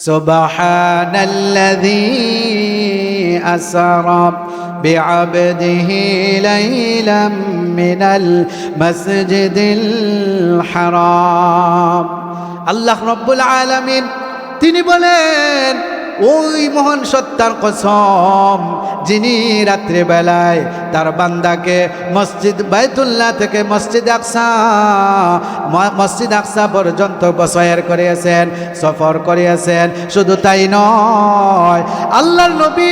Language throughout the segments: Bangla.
সুবহানাল্লাযী আসরা বিআবদিহি লাইলাম মিনাল মসজিদিল হারাম। আল্লাহ রাব্বুল আলামিন তিনি বলেন, ওই মহান সত্তার কসম যিনি রাত্রিবেলায় তার বান্দাকে মসজিদ বাইতুল্লাহ থেকে মসজিদ আকসা পর্যন্ত বসয়ার করিয়েছেন, সফর করিয়েছেন। শুধু তাই নয়, আল্লাহর নবী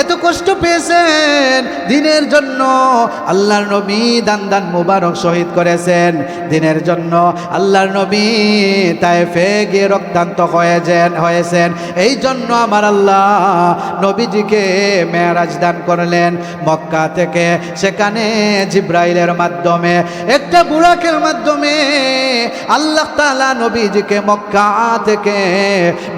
এত কষ্ট পেয়েছেন দিনের জন্য। আল্লাহর নবী দান মুবারক শহীদ করেছেন দিনের জন্য। আল্লাহর নবী তায়েফে গিয়ে রক্তান্ত হয়েছেন। এই জন্য আমার আল্লাহ নবীজিকে মেরাজ দান করলেন মক্কা থেকে। সেখানে জিব্রাইলের মাধ্যমে, একটা বুরাকের মাধ্যমে আল্লাহ তাআলা নবীজিকে মক্কা থেকে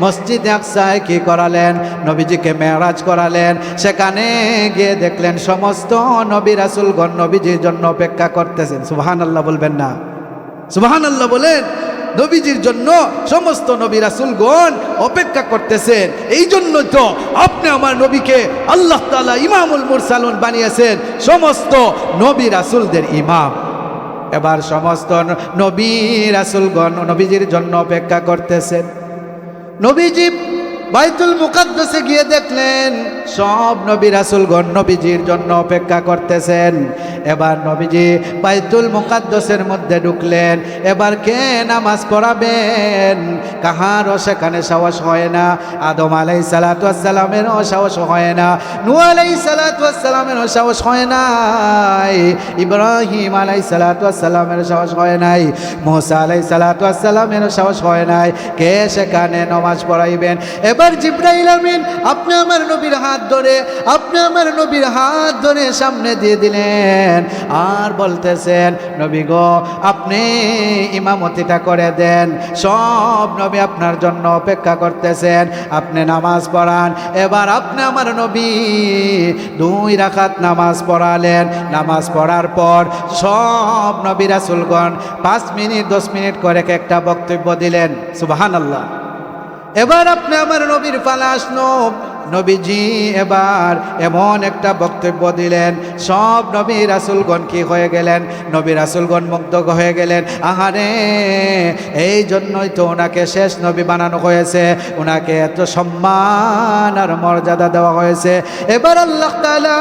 মসজিদে আকসায় কি করালেন? নবীজিকে মেরাজ করালেন। সেখানে গিয়ে দেখলেন সমস্ত নবী রাসূলগণ নবীজির জন্য অপেক্ষা করতেছেন। সুবহানাল্লাহ বলবেন না? সুবহানাল্লাহ বলেন। নবীজির জন্য সমস্ত নবী রাসূলগণ অপেক্ষা করতেছেন। এই জন্য তো আপনি আমার নবীকে আল্লাহ তাআলা ইমামুল মুরসালুন বানিয়েছেন, সমস্ত নবী রাসূলদের ইমাম। এবার সমস্ত নবী রাসূলগণ নবীজির জন্য অপেক্ষা করতেছেন। নবীজি বাইতুল মুকাদ্দাসে গিয়ে দেখলেন সব নবী রাসূলগণ নবীজির জন্য অপেক্ষা করতেছেন। এবার নবীজি বাইতুল মুকাদ্দাসের মধ্যে ঢুকলেন। এবার কে নামাজ পড়াবেন? কাহারও সেখানে সাহস হয় না। আদম আলাইহিস সালাতু ওয়াস সালামেরও সাহস হয় না, নূহ আলাইহিস সালাতু ওয়াস সালামেরও সাহস হয় নাই, ইব্রাহিম আলাইহিস সালাতু ওয়াস সালামেরও সাহস হয় নাই, মুসা আলাইহিস সালাতু ওয়াস সালামেরও সাহস হয় নাই। কে সেখানে নামাজ পড়াইবেন? এবার জিবরাইল আমিন আপনি আমার নবীর হাত ধরে সামনে দিয়ে দিলেন আর বলতেছেন, নবী গো আপনি ইমামতিটা করে দেন, সব নবী আপনার জন্য অপেক্ষা করতেছেন, আপনি নামাজ পড়ান। এবার আপনি আমার নবী 2 রাকাত নামাজ পড়ালেন। নামাজ পড়ার পর সব নবী রাসূলগণ 5 মিনিট 10 মিনিট করে একটা বক্তব্য দিলেন। সুবহানাল্লাহ। এবার আপনি আমার নবীর পালা আসলো। নবীজি এবার এমন একটা বক্তব্য দিলেন, সব নবী রাসূলগণ কি হয়ে গেলেন? নবী রাসূলগণ মুগ্ধ হয়ে গেলেন। আহারে, এই জন্যই তো ওনাকে শেষ নবী বানানো হয়েছে, ওনাকে এত সম্মান আর মর্যাদা দেওয়া হয়েছে। এবার আল্লাহ তাআলা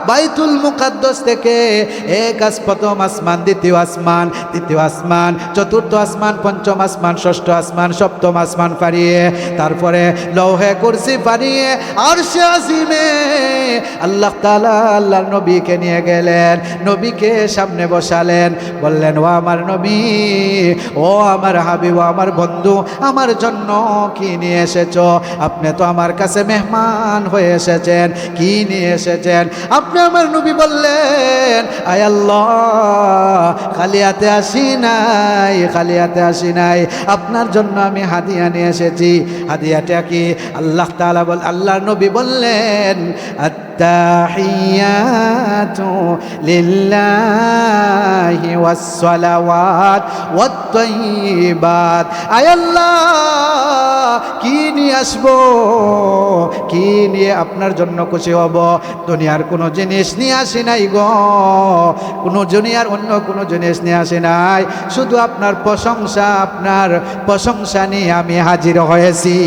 বাইতুল মুকাদ্দাস থেকে প্রথম আসমান, দ্বিতীয় আসমান, তৃতীয় আসমান, চতুর্থ আসমান, পঞ্চম আসমান, ষষ্ঠ আসমান, সপ্তম আসমান পারিয়ে, তারপরে লৌহে কুরসি পারিয়ে আরশে আজিমে আল্লাহ তাআলা আল্লাহর নবীকে নিয়ে গেলেন। নবীকে সামনে বসালেন, বললেন, ও আমার নবী, ও আমার হাবিব, ও আমার বন্ধু, আমার জন্য কি নিয়ে এসেছো? আপনি তো আমার কাছে মেহমান হয়ে এসেছেন, কি নিয়ে এসেছেন? আপনি আমার নবী বললেন, আয় আল্লাহ, খালি হাতে আসি নাই, আপনার জন্য আমি হাদিয়া নিয়ে এসেছি। হাদিয়াটা কি? আল্লাহর নবী বললেন, আত্তাহিয়াতু লিল্লাহি ওয়াস সালাওয়াত ওয়াত তাইয়্যিবাত। আয় আল্লাহ, কি নিয়ে আসবো, কি নিয়ে আপনার জন্য খুশি হব? দুনিয়ার কোনো জিনিস নিয়ে আসি নাই গো, দুনিয়ার অন্য কোনো জিনিস নিয়ে আসি নাই, শুধু আপনার প্রশংসা নিয়ে আমি হাজির হয়েছি।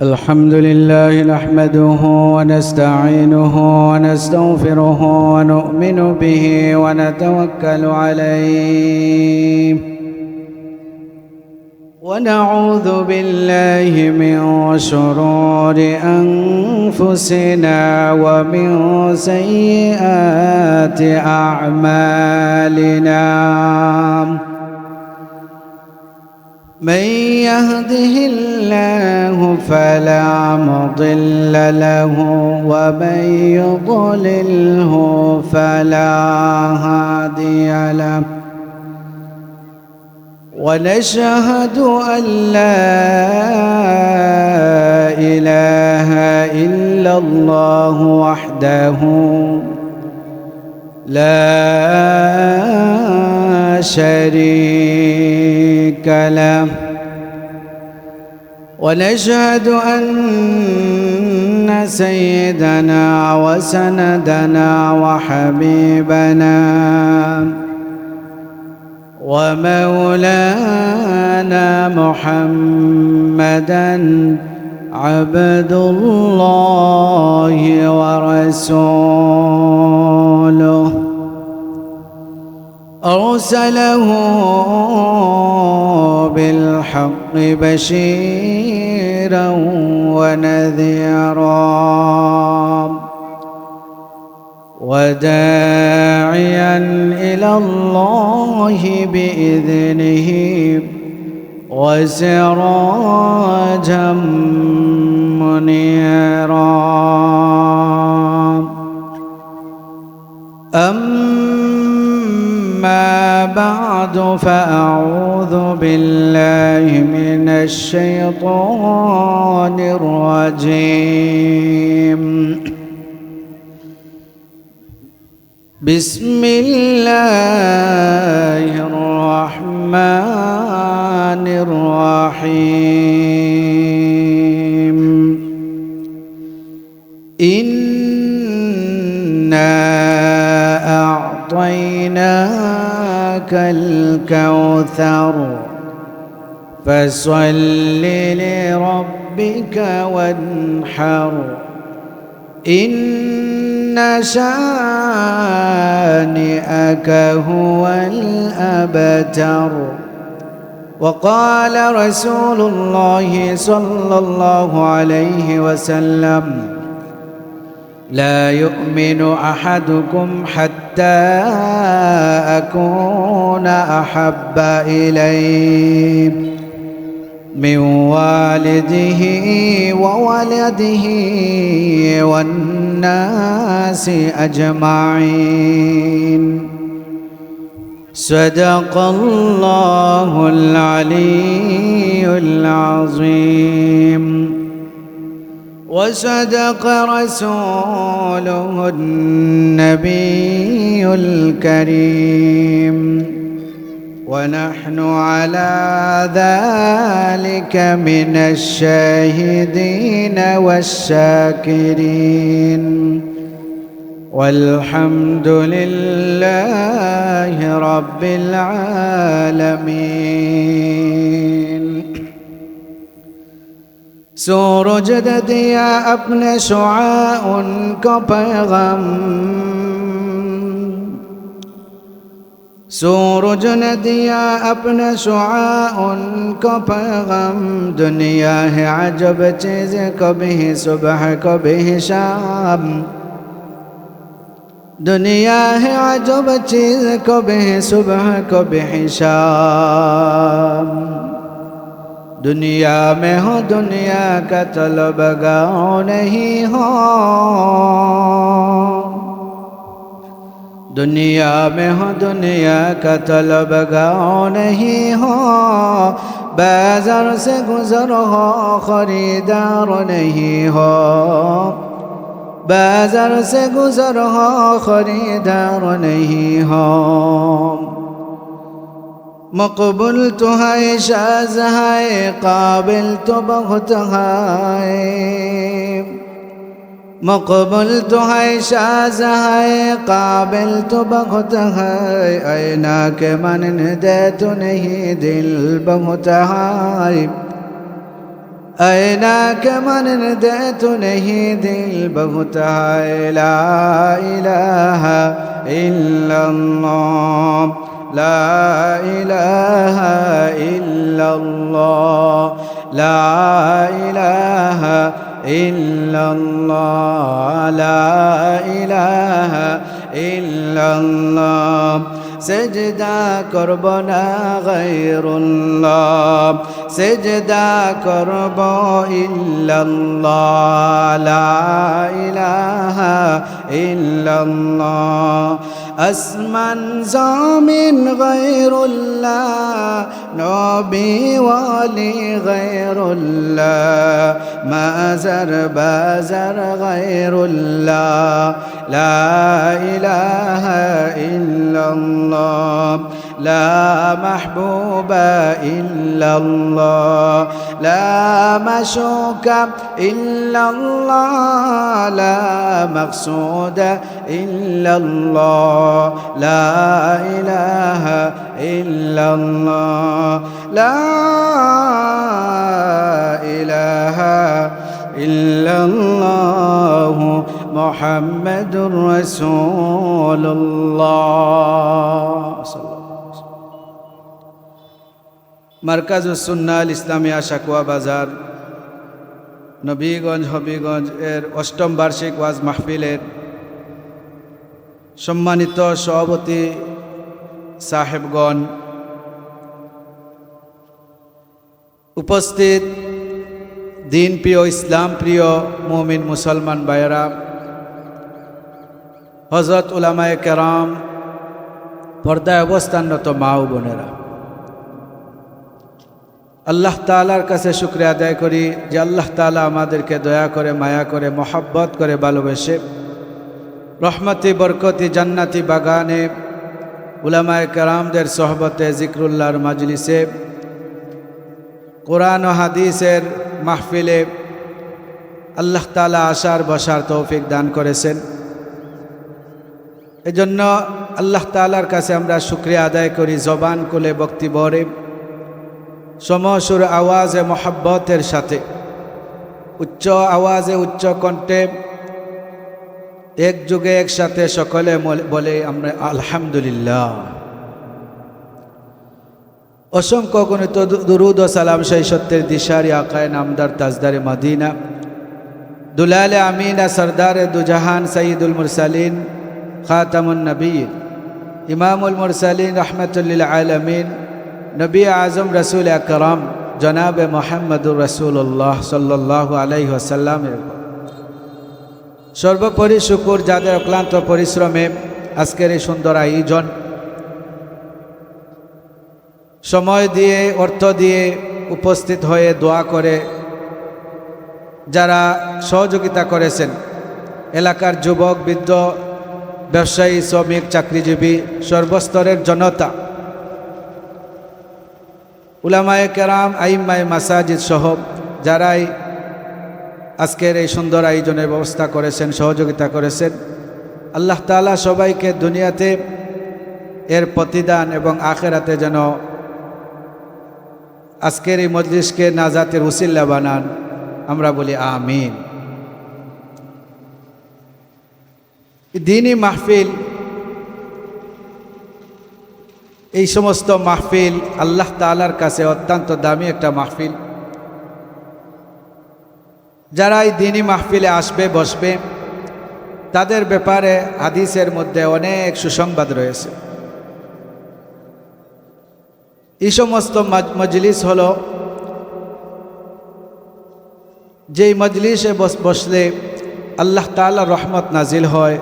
আলহামদুলিল্লাহ নাহমাদুহু ওয়া নাস্তাঈনুহু ওয়া নাস্তাগফিরুহু ওয়া নু'মিনু বিহি ওয়া নাতাওয়াক্কালু আলাইহি ওয়া নাউযু বিল্লাহি মিন শুরুরি আনফুসিনা ওয়া মিন সাইয়্যাতি আ'মালিনা। من يهده الله فلا مضل له ومن يضلله فلا هادي له ونشهد أن لا إله إلا الله وحده لا شريك له ونشهد أن سيدنا وسندنا وحبيبنا ومولانا محمدًا عبد الله ورسوله أرسله بالحق بشيرا ونذيرا وداعيا إلى الله بإذنه وسراجا منيرا أما بعد فأعوذ بالله من الشيطان الرجيم بسم الله الرحمن الرحيم إنا أعطيناك الكوثر فصل لربك وانحر إن شانئك هو الأبتر وقال رسول الله صلى الله عليه وسلم لا يؤمن أحدكم حتى أكون أحب إليه من والده وولده والناس أجمعين صدق الله العلي العظيم وصدق رسوله النبي الكريم ونحن على ذلك من الشاهدين والشاكرين والحمد لله رب العالمين सूरज दे दिया अपने शुआ उनको पैगाम सूरज ने दिया अपने शुआ उनको पैगाम दुनिया है अजब चीज़ कभी सुबह कभी शाम दुनिया है अजब चीज़ कभी सुबह कभी शाम दुनिया में हो दुनिया का तलबगाओ नहीं हो दुनिया में हो दुनिया का तलबगाओ नहीं हो बाजार से गुजर हो खरीदार नहीं हो बाजार से गुजर हो खरीदार नहीं हो मकबूल तो है शाज़ है काबिल तो बहुत है मकबूल तो है शाज़ है काबिल तो बहुत है ऐना के मन दे तो नहीं दिल बहुत है ऐना के मन दे तो नहीं दिल बहुत है ला इलाहा इल्लल्लाह لا إله إلا الله لا إله إلا الله لا إله إلا الله سجدہ کرب نا غیر اللہ سجدہ کرب الا اللہ لا الہ الا اللہ আসমান জামিন গায়রুল্লাহ নবী ওয়ালি গায়রুল্লাহ মাজার বাজার গায়রুল্লাহ লা ইলাহা ইল্লাল্লাহ লা মাহবুবা ইল্লাল্লাহ লা মাশুকা ইল্লাল্লাহ লা মাকসুদা ইল্লাল্লাহ লা ইলাহা ইল্লাল্লাহ লা ইলাহা ইল্লাল্লাহ মুহাম্মাদুর রাসূলুল্লাহ। মারকাজুস সুন্নাহ আল ইসলামিয়া শাকুয়া বাজার নবীগঞ্জ হবিগঞ্জ এর ৮ম বার্ষিক ওয়াজ মাহফিলের সম্মানিত সভাপতি সাহেবগণ, উপস্থিত দিন প্রিয় ইসলাম প্রিয় মুমিন মুসলমান ভাইয়েরা, হযরত উলামায়ে কেরাম, পর্দায় অবস্থানরত মা ও বোনেরা, আল্লাহ তাআলার কাছে শুকরিয়া আদায় করি যে আল্লাহ তাআলা আমাদেরকে দয়া করে মায়া করে মহব্বত করে ভালোবেসে রহমতি বরকতি জান্নাতি বাগানে উলামায়ে কেরামদের সোহবতে জিক্রুল্লাহর মাজলিসে কোরআন ও হাদিসের মাহফিলে আল্লাহ তাআলা আসার বসার তৌফিক দান করেছেন। এজন্য আল্লাহ তাআলার কাছে আমরা শুকরিয়া আদায় করি জবান খুলে বক্তি ভরে সমসুর আওয়াজে মহব্বতের সাথে উচ্চ আওয়াজে উচ্চ কণ্ঠে এক যুগে একসাথে সকলে বলে আমরা আলহামদুলিল্লাহ। অসংখ্য গণিত দুরুদ ও সালাম সেই সত্যের দিশারি আকায়ে নামদার তাজদারে মদিনা দুলালে আমিনা সরদারে দুজাহান সঈদুল মুরসালিন খাতামুন নবীন ইমামুল মুরসালিন রহমতুল লিল আলামিন নবী আজম রসুল আকরাম জনাবে মুহাম্মদুর রাসূলুল্লাহ সাল্লাল্লাহু আলাইহি ওয়াসাল্লামের সর্বোপরি শুকুর যাদের অক্লান্ত পরিশ্রমে আজকের এই সুন্দর আয়োজন, সময় দিয়ে অর্থ দিয়ে উপস্থিত হয়ে দোয়া করে যারা সহযোগিতা করেছেন, এলাকার যুবক বৃদ্ধ ব্যবসায়ী শ্রমিক চাকরিজীবী সর্বস্তরের জনতা, উলামায়ে কেরাম আইম্মায়ে মাসাজিদ সহ যারাই আজকের এই সুন্দর আয়োজনের ব্যবস্থা করেছেন সহযোগিতা করেছেন, আল্লাহ তাআলা সবাইকে দুনিয়াতে এর প্রতিদান এবং আখিরাতে যেন আজকের এই মজলিসকে নাজাতের উসিলা বানান, আমরা বলি আমিন। দ্বীনি মাহফিল, এই সমস্ত মাহফিল আল্লাহ তাআলার কাছে অত্যন্ত দামি একটা মাহফিল। যারা এই দ্বীনি মাহফিলে আসবে বসবে তাদের ব্যাপারে হাদিসের মধ্যে অনেক সুসংবাদ রয়েছে। এই সমস্ত মজলিস হলো যেই মজলিসে বসলে আল্লাহ তাআলার রহমত নাজিল হয়,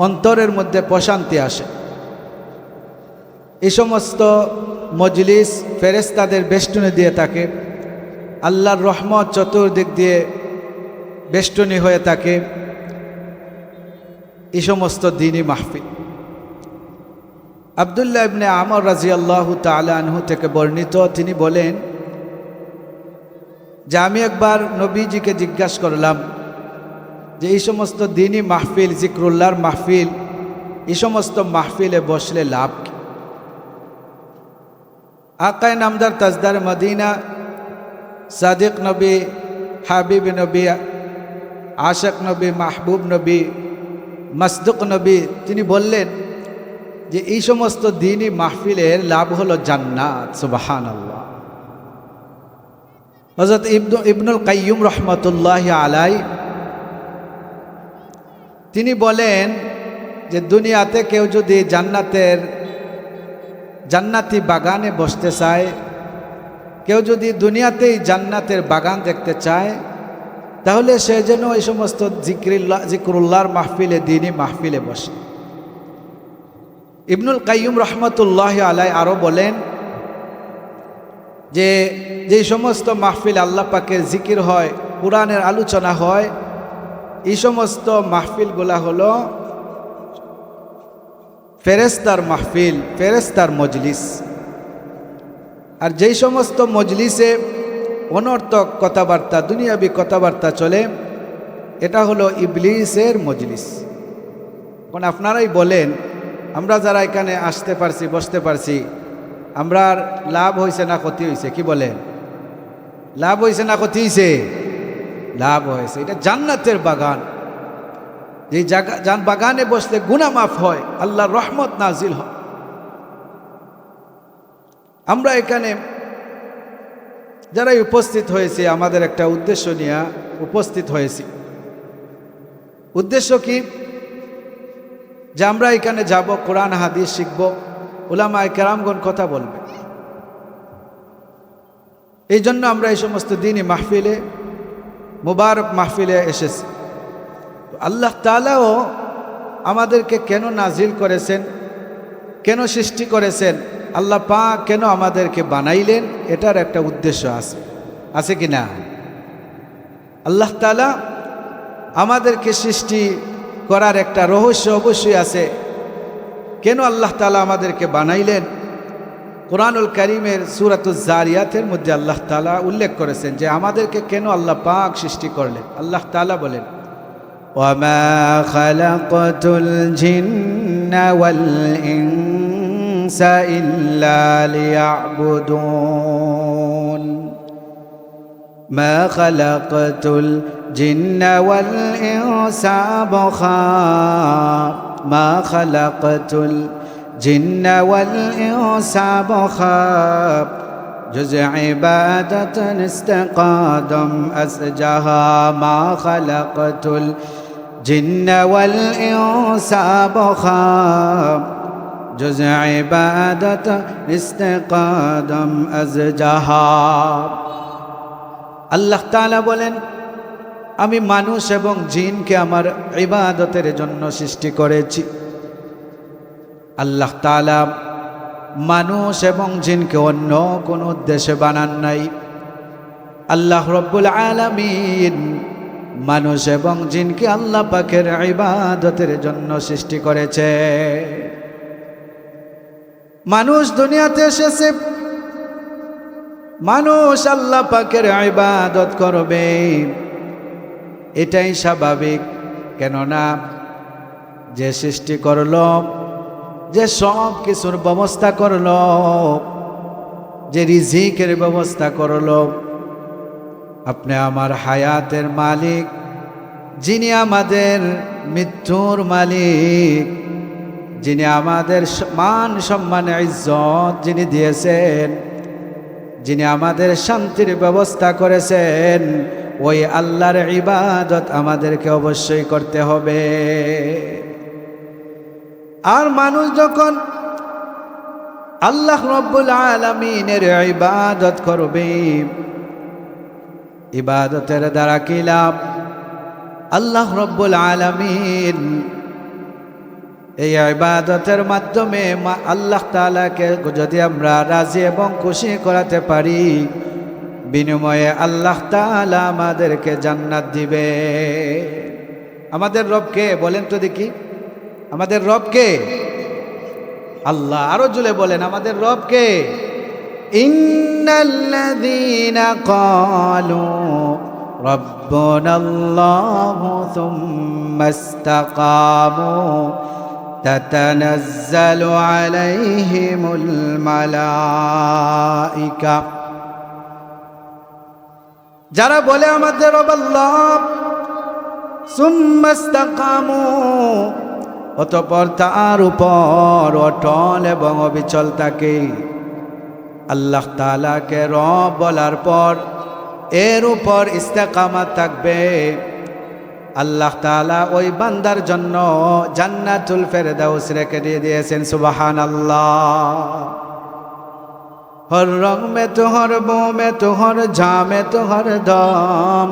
অন্তরের মধ্যে প্রশান্তি আসে। এই সমস্ত মজলিস ফেরেশতাদের বেষ্টনী দিয়ে থাকে, আল্লাহর রহমত চতুর্দিক দিয়ে বেষ্টনী হয়ে থাকে এই সমস্ত দ্বীনি মাহফিল। আব্দুল্লাহ ইবনে আমর রাদিয়াল্লাহু তাআলা আনহু থেকে বর্ণিত, তিনি বলেন যে আমি একবার নবীজিকে জিজ্ঞাসা করলাম যে এই সমস্ত দ্বীনি মাহফিল, জিক্রুল্লাহর মাহফিল, এই সমস্ত মাহফিলে বসলে লাভ কি? আকায়ে নামদার তাজদার মদিনা সাদিক নবী, হাবিব নবী, আশিক নবী, মাহবুব নবী, মাসদুক নবী, তিনি বললেন যে এই সমস্ত দ্বীনি মাহফিলের লাভ হলো জান্নাত। সুবহানাল্লাহ। হযরত ইবনুল কাইয়্যুম রহমতুল্লাহি আলাই তিনি বলেন যে দুনিয়াতে কেউ যদি জান্নাতি বাগানে বসতে চায়, কেউ যদি দুনিয়াতেই জান্নাতের বাগান দেখতে চায়, তাহলে সে যেন এই সমস্ত জিক্রুল্লাহর মাহফিলে, দ্বীনি মাহফিলে বসে। ইবনুল কাইয়্যুম রহমতুল্লাহি আলাই আরও বলেন যে যেই সমস্ত মাহফিল আল্লাহ পাকের জিকির হয়, কুরআনের আলোচনা হয়, এই সমস্ত মাহফিলগুলা হলো ফেরেশতার মাহফিল, ফেরেশতার মজলিস। আর যেই সমস্ত মজলিসে অনর্থক কথাবার্তা, দুনিয়াবি কথাবার্তা চলে, এটা হলো ইবলিসের মজলিস। এখন আপনারাই বলেন, আমরা যারা এখানে আসতে পারছি, বসতে পারছি, আমরার লাভ হয়েছে না ক্ষতি হয়েছে? কি বলেন? লাভ হয়েছে না ক্ষতি হয়েছে? লাভ হয়েছে। এটা জান্নাতের বাগান। যেই বাগানে বসলে গুনাহ মাফ হয়, আল্লাহর রহমত নাজিল হয়। আমরা এখানে যারা উপস্থিত হয়েছে, আমাদের একটা উদ্দেশ্য নিয়ে উপস্থিত হয়েছি। উদ্দেশ্য কি? যে আমরা এখানে যাব, কোরআন হাদিস শিখব, উলামায়ে কেরামগণ কথা বলবে। এই জন্য আমরা এই সমস্ত দিনই মাহফিলে, মুবারক মাহফিলে এসেছি। আল্লাহ তাআলাও আমাদেরকে কেন নাজিল করেছেন, কেন সৃষ্টি করেছেন, আল্লাহ পাক কেন আমাদেরকে বানাইলেন, এটার একটা উদ্দেশ্য আছে, আছে কি না? আল্লাহ তাআলা আমাদেরকে সৃষ্টি করার একটা রহস্য অবশ্যই আছে। কেন আল্লাহ তাআলা আমাদেরকে বানাইলেন? কুরআনুল কারীমের সূরাতুজ জারিয়াতের মধ্যে আল্লাহ তাআলা উল্লেখ করেছেন যে আমাদেরকে কেন আল্লাহ পাক সৃষ্টি করলেন। আল্লাহ তাআলা বলেন, ওয়ামা খালাকাতুল জিন্না ওয়াল ইনসা ইল্লা লিয়াবুদুন, মা খালাকাতুল জিন্না ওয়াল ইনসা মা খালাকাতুল জিন্না ওয়াল ইনসা جزء عبادة استقادم أسجها ما خلقت الجن والإنس جزء عبادة استقادم أسجها। আল্লাহ তাআলা বলেন, আমি মানুষ এবং জিনকে আমার ইবাদতের জন্য সৃষ্টি করেছি। আল্লাহ তাআলা মানুষ এবং জিনকে অন্য কোনো উদ্দেশ্যে বানান নাই। আল্লাহ রব্বুল আলামিন মানুষ এবং জিনকে আল্লাহ পাকের ইবাদতের জন্য সৃষ্টি করেছে। মানুষ দুনিয়াতে এসেছে, মানুষ আল্লাহ পাকের ইবাদত করবে, এটাই স্বাভাবিক। কেননা যে সৃষ্টি করলো, যে সব কিছুর ব্যবস্থা করলো, যে রিজিকের ব্যবস্থা করলো, আপনি আমার হায়াতের মালিক, যিনি আমাদের মৃত্যুর মালিক, যিনি আমাদের মান সম্মান ইজ্জত যিনি দিয়েছেন, যিনি আমাদের শান্তির ব্যবস্থা করেছেন, ওই আল্লাহর ইবাদত আমাদেরকে অবশ্যই করতে হবে। আর মানুষ যখন আল্লাহ রব্বুল আলামিনের ইবাদত করবে, ইবাদতের দ্বারা কি লাভ? আল্লাহ রব্বুল আলামিন এই ইবাদতের মাধ্যমে আল্লাহ তাআলাকে যদি আমরা রাজি এবং খুশি করাতে পারি, বিনিময়ে আল্লাহ তাআলা আমাদেরকে জান্নাত দিবে। আমাদের রবকে বলেন তো দেখি, আমাদের রবকে? আল্লাহ। আরো জোরে বলেন, আমাদের রবকে? ইন্নাল্লাযীনা ক্বালু রাব্বুনাল্লাহু থুম্মা ইসতাকামু তাতানাজ্জালু আলাইহিমুল মালাইকা। যারা বলে আমাদের রব আল্লাহ, সুম্মা ইসতাকামু, অতঃপর তার উপর অটল এবং অবিচল থাকে, আল্লাহ তাআলাকে রব বলার পর এর উপর ইস্তেকামাত থাকবে, আল্লাহ তাআলা ওই বান্দার জন্য জান্নাতুল ফেরদাউস রেখে দিয়ে দিয়েছেন। সুবহানাল্লাহ। হর রং মে তো হর বো মে তো হর ঝা মে তো হর দম,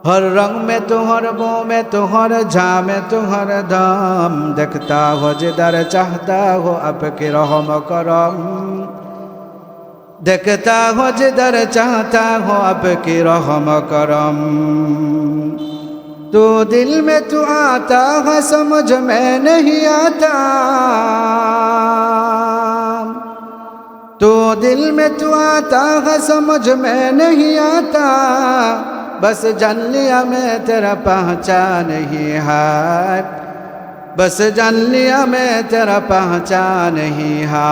हर रंग में तो हर बो में तो हर झा में तो हर दम, देखता हो जिधर चाहता हो आपके रहम करम, देखता हो जिधर चाहता हो आपके रहम करम। तू दिल में तू आता है समझ में नहीं आता, तू दिल में तू आता है समझ में नहीं आता, बस जान लिया मैं तेरा पहचान ही है, बस जान लिया मैं तेरा पहचान ही है।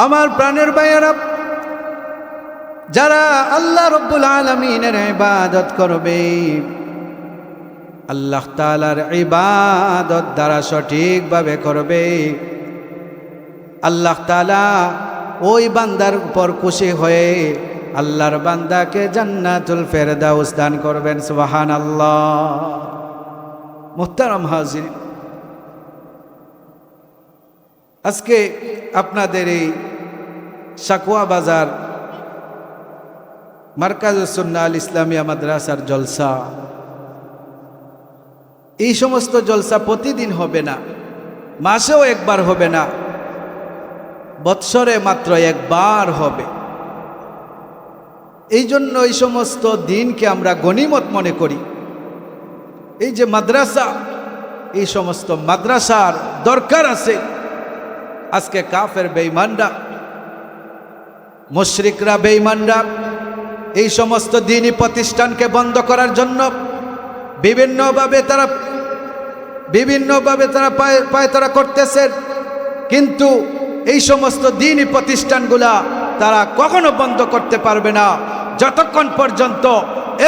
আমার প্রাণের ভাইয়েরা, যারা আল্লাহ রব্বুল আলামিনের ইবাদত করবে, আল্লাহ তাআলার ইবাদত দ্বারা সঠিকভাবে করবে, আল্লাহ তাআলা ওই বান্দার উপর খুশি হয়ে আল্লাহর বান্দাকে জান্নাতুল ফেরদাউস দান করবেন। সুবহানাল্লাহ। মুহতারাম হাজিরিন, আজকে আপনাদের এই সাকুয়া বাজার মারকাজুস সুন্নাহ আল ইসলামিয়া মাদ্রাসার জলসা, এই সমস্ত জলসা প্রতিদিন হবে না, মাসেও একবার হবে না, বৎসরে মাত্র একবার হবে। এই জন্য এই সমস্ত দিনকে আমরা গনিমত মনে করি। এই যে মাদ্রাসা, এই সমস্ত মাদ্রাসার দরকার আছে। আজকে কাফের বেঈমানরা, মুশরিকরা, বেঈমানরা এই সমস্ত দ্বীনি প্রতিষ্ঠানকে বন্ধ করার জন্য বিভিন্নভাবে তারা পায়তারা করতেছেন, কিন্তু এই সমস্ত দ্বীনি প্রতিষ্ঠানগুলা তারা কখনো বন্ধ করতে পারবে না যতক্ষণ পর্যন্ত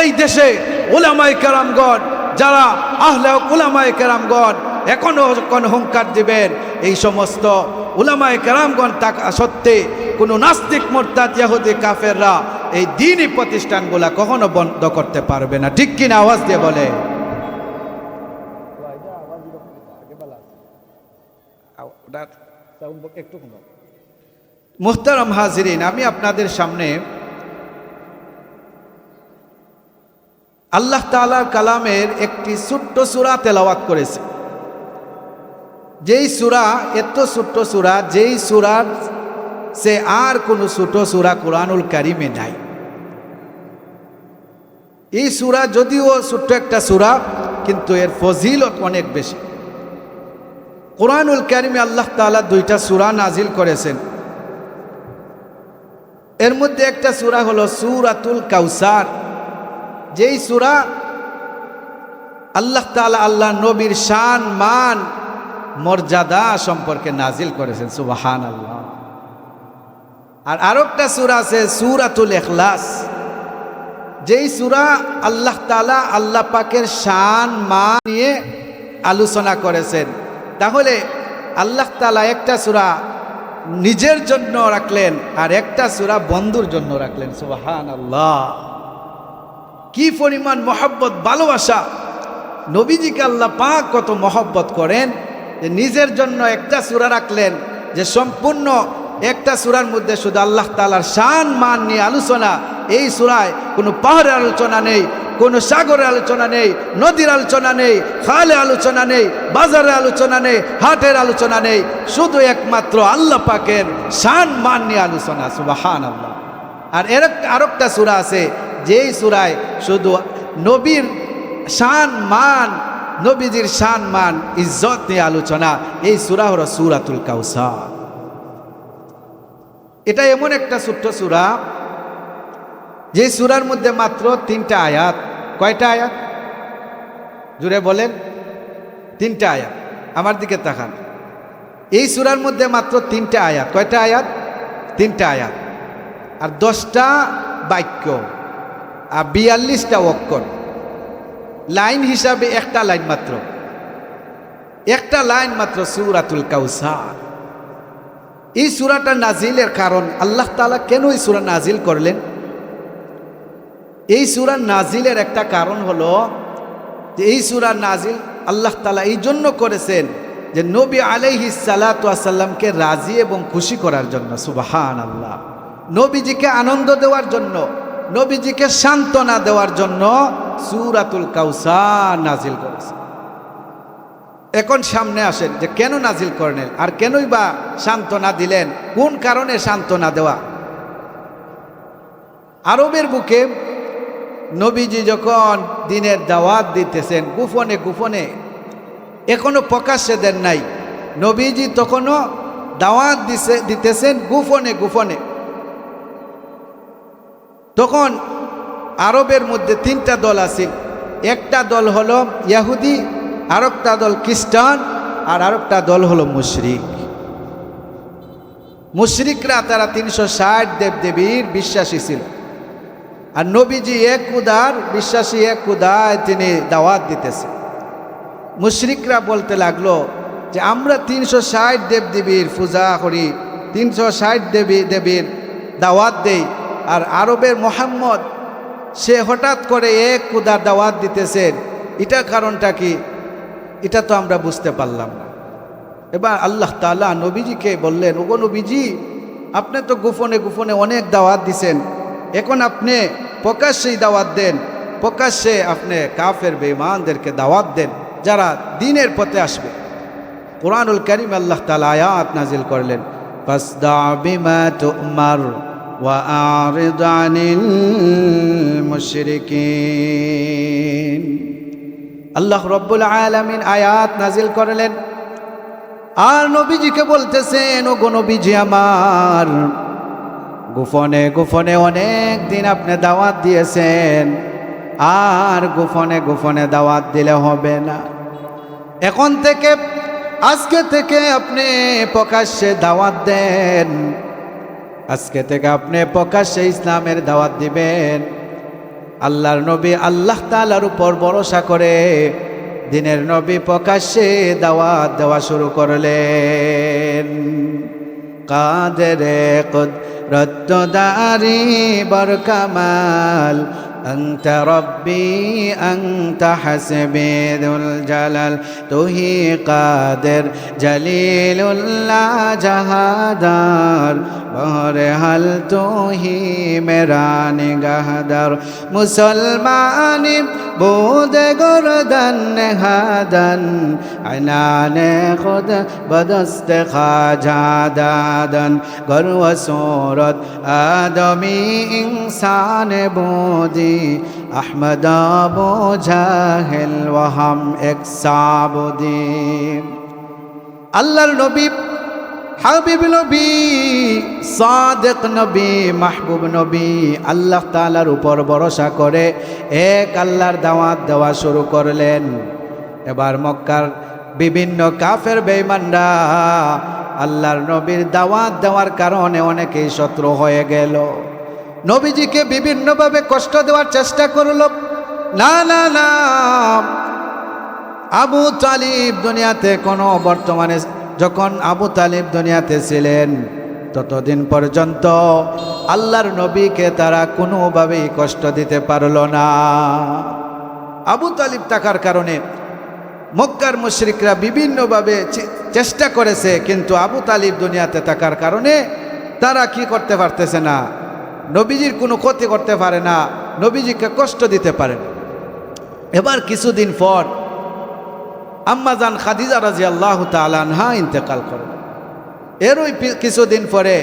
এই দেশে উলামায়ে কেরামগণ, যারা আহলে উলামায়ে কেরামগণ এখনো হুঙ্কার দিবেন, এই সমস্ত উলামায়ে কেরামগণ থাকা সত্ত্বে কোনো নাস্তিক, মুরতাদ, ইহুদি, কাফেররা এই দ্বীনি প্রতিষ্ঠানগুলা কখনো বন্ধ করতে পারবে না। ঠিক কিনা? আওয়াজ দিয়ে বলে। মুহতারাম হাজিরিন, আমি আপনাদের সামনে আল্লাহ তাআলার কালামের একটি ছোট্ট সূরা তেলাওয়াত করেছি। যেই সূরা, এত ছোট্ট সূরা, যেই সূরার সে আর কোনো ছোট সূরা কুরআনুল কারীমে নাই। এই সূরা যদিও ছোট্ট একটা সূরা, কিন্তু এর ফজিলত অনেক বেশি। কুরআনুল কারীমে আল্লাহ তাআলা দুইটা সূরা নাজিল করেছেন। এর মধ্যে একটা সূরা হলো সূরাতুল কাউসার, যেই সূরা আল্লাহ তাআলা আল্লাহ নবীর শান, মান, মর্যাদা সম্পর্কে নাজিল করেছেন। সুবহানাল্লাহ। আর আরেকটা সূরা আছে সূরাতুল ইখলাস, যেই সূরা আল্লাহ তাআলা আল্লাহ পাকের শান, মান নিয়ে আলোচনা করেছেন। তাহলে আল্লাহ তাআলা একটা সূরা নিজের জন্য রাখলেন আর একটা সূরা বন্ধুর জন্য রাখলেন। সুবহানাল্লাহ। কি পরিমাণ মহব্বত, ভালোবাসা! নবীজিকে আল্লাহ পাক কত মহব্বত করেন যে নিজের জন্য একটা সূরা রাখলেন, যে সম্পূর্ণ একটা সূরার মধ্যে শুধু আল্লাহ তাআলার শান, মান নিয়ে আলোচনা। এই সূরায় কোনো পাহাড়ের আলোচনা নেই, কোনো সাগরের আলোচনা নেই, নদীর আলোচনা নেই, খালে আলোচনা নেই, বাজারের আলোচনা নেই, হাটের আলোচনা নেই, শুধু একমাত্র আল্লাহ পাকের শান, মান নিয়ে আলোচনা। সুবহানাল্লাহ। আর আরেকটা সূরা আছে, যেই সূরায় শুধু নবীর শান, মান, নবীজির শান, মান, ইজ্জত নিয়ে আলোচনা। এই সূরা হলো সূরাতুল কাউসার। এটা এমন একটা ছোট্ট সূরা, যে সূরার মধ্যে মাত্র 3টা আয়াত। কয়টা আয়াত? জুড়ে বলেন। 3টা আয়াত। আমার দিকে তাকান। এই সূরার মধ্যে মাত্র 3টা আয়াত। কয়টা আয়াত? 3টা আয়াত। আর 10টা বাক্য আর 42টা অক্ষর। লাইন হিসাবে একটা লাইন মাত্র, একটা লাইন মাত্র, সূরাতুল কাউসার। এই সূরাটা নাজিলের কারণ, আল্লাহ তাআলা কেন এই সূরা নাজিল করলেন? এই সূরা নাজিলের একটা কারণ হলো যে এই সূরা নাজিল আল্লাহ তাআলা এই জন্য করেছেন যে নবী আলাইহিস সালাতু ওয়াস সালামকে রাজি এবং খুশি করার জন্য। সুবহানাল্লাহ। নবীজিকে আনন্দ দেওয়ার জন্য, নবীজিকে সান্ত্বনা দেওয়ার জন্য সূরাতুল কাউসার নাজিল করেছেন। এখন সামনে আসেন যে কেন নাজিল করলেন, আর কেনই বা সান্ত্বনা দিলেন, কোন কারণে সান্ত্বনা দেওয়া? আরবের বুকে নবীজি যখন দিনের দাওয়াত দিতেছেন গোপনে গোপনে, এখনো প্রকাশ্যে দেন নাই, নবীজি তখনও দাওয়াত দিতেছেন গোপনে গোপনে। তখন আরবের মধ্যে 3টা দল আছে। একটা দল হলো ইহুদি, আরেকটা দল খ্রিস্টান, আর আরেকটা দল হলো মুশরিক। মুশরিকরা তারা 360 দেবদেবীর বিশ্বাসী ছিল, আর নবীজি এক খুদার বিশ্বাসী, এক খুদায় তিনি দাওয়াত দিতেছে। মুশরিকরা বলতে লাগলো যে আমরা 360 দেবদেবীর পূজা করি, 360 দেবীর দাওয়াত দেই, আর আরবের মোহাম্মদ সে হঠাৎ করে এক খুদার দাওয়াত দিতেছেন, এটা কারণটা কি? এটা তো আমরা বুঝতে পারলাম না। এবার আল্লাহ তাআলা নবীজিকে বললেন, ওগো নবীজি, আপনি তো গোপনে গোপনে অনেক দাওয়াত দিছেন, এখন আপনি প্রকাশ্যেই দাওয়াত দেন, প্রকাশ্যে আপনি কাফের বেঈমানদেরকে দাওয়াত দেন যারা দ্বীনের পথে আসবে। কুরআনুল কারীম আল্লাহ তাআলা আয়াত নাজিল করলেন, ফাসদা বিমা তুমার ওয়া আরিদ আনিল মুশরিকিন। আল্লাহ রব্বুল আলামিন আয়াত নাজিল করলেন, আর নবীজিকে বলতেছেন, ওগো নবীজি আমার, গোপনে গোপনে অনেক দিন আপনি দাওয়াত দিয়েছেন, আর গোপনে গোপনে দাওয়াত দিলে হবে না। এখন থেকে, আজকে থেকে আপনি প্রকাশ্যে দাওয়াত দেন, আজকে থেকে আপনি প্রকাশ্যে ইসলামের দাওয়াত দিবেন। আল্লাহর নবী আল্লাহ তাআলার উপর ভরসা করে দিনের নবী প্রকাশ্যে দাওয়াত দেওয়া শুরু করলেন। কাদেরে কুদরত দারি বরকামাল, আনতা রব্বি আনতা হাসবি যুল জালাল, তুহি কাদের জলিলুল্লাহ জাহাদার, বহরে হাল তুহি মেরা নিগাহদার, মুসলমানি বুদে গরদন নেহাদন, আনানে খুদ বদস্তে খাজাদাদন, গর্ব সুরত আদমি ইনসান বুদি, আহমদ আবু জাহেল ওয়াহাম এক সাবুদি। আল্লাহর নবী, হাবিব নবী, সাদেক নবী, মাহবুব নবী আল্লাহ তাআলার উপর ভরসা করে এক আল্লাহর দাওয়াত দেওয়া শুরু করলেন। এবার মক্কার বিভিন্ন কাফের বেঈমানরা আল্লাহর নবীর দাওয়াত দেওয়ার কারণে অনেকেই শত্রু হয়ে গেল। নবীজিকে বিভিন্নভাবে কষ্ট দেওয়ার চেষ্টা করল। না না না, আবু তালিব দুনিয়াতে কোনো বর্তমানে, যখন আবু তালিব দুনিয়াতে ছিলেন ততদিন পর্যন্ত আল্লাহর নবীকে তারা কোনোভাবেই কষ্ট দিতে পারল না। আবু তালিব থাকার কারণে মক্কার মুশরিকরা বিভিন্নভাবে চেষ্টা করেছে, কিন্তু আবু তালিব দুনিয়াতে থাকার কারণে তারা কি করতে পারতেছে না, নবীজির কোনো ক্ষতি করতে পারে না, নবীজিকে কষ্ট দিতে পারে। এবার কিছুদিন পর আম্মাজান খাদিজা রাদিয়াল্লাহু তাআলা আনহা ইন্তেকাল করলেন। এরই কিছুদিন পরে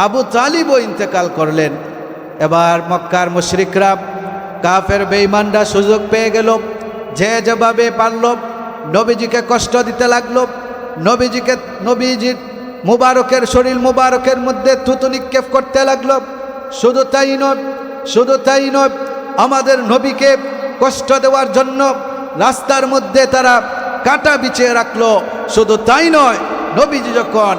আবু তালিবও ইন্তেকাল করলেন। এবার মক্কার মুশরিকরা, কাফের বেঈমানরা সুযোগ পেয়ে গেল, যে যেভাবে পারল নবীজিকে কষ্ট দিতে লাগলো। নবীজির মুবারকের শরীর মুবারকের মধ্যে থুতু নিক্ষেপ করতে লাগলো। শুধু তাই নয়, আমাদের নবীকে কষ্ট দেওয়ার জন্য রাস্তার মধ্যে তারা কাঁটা বিছিয়ে রাখলো। শুধু তাই নয়, নবীজি যখন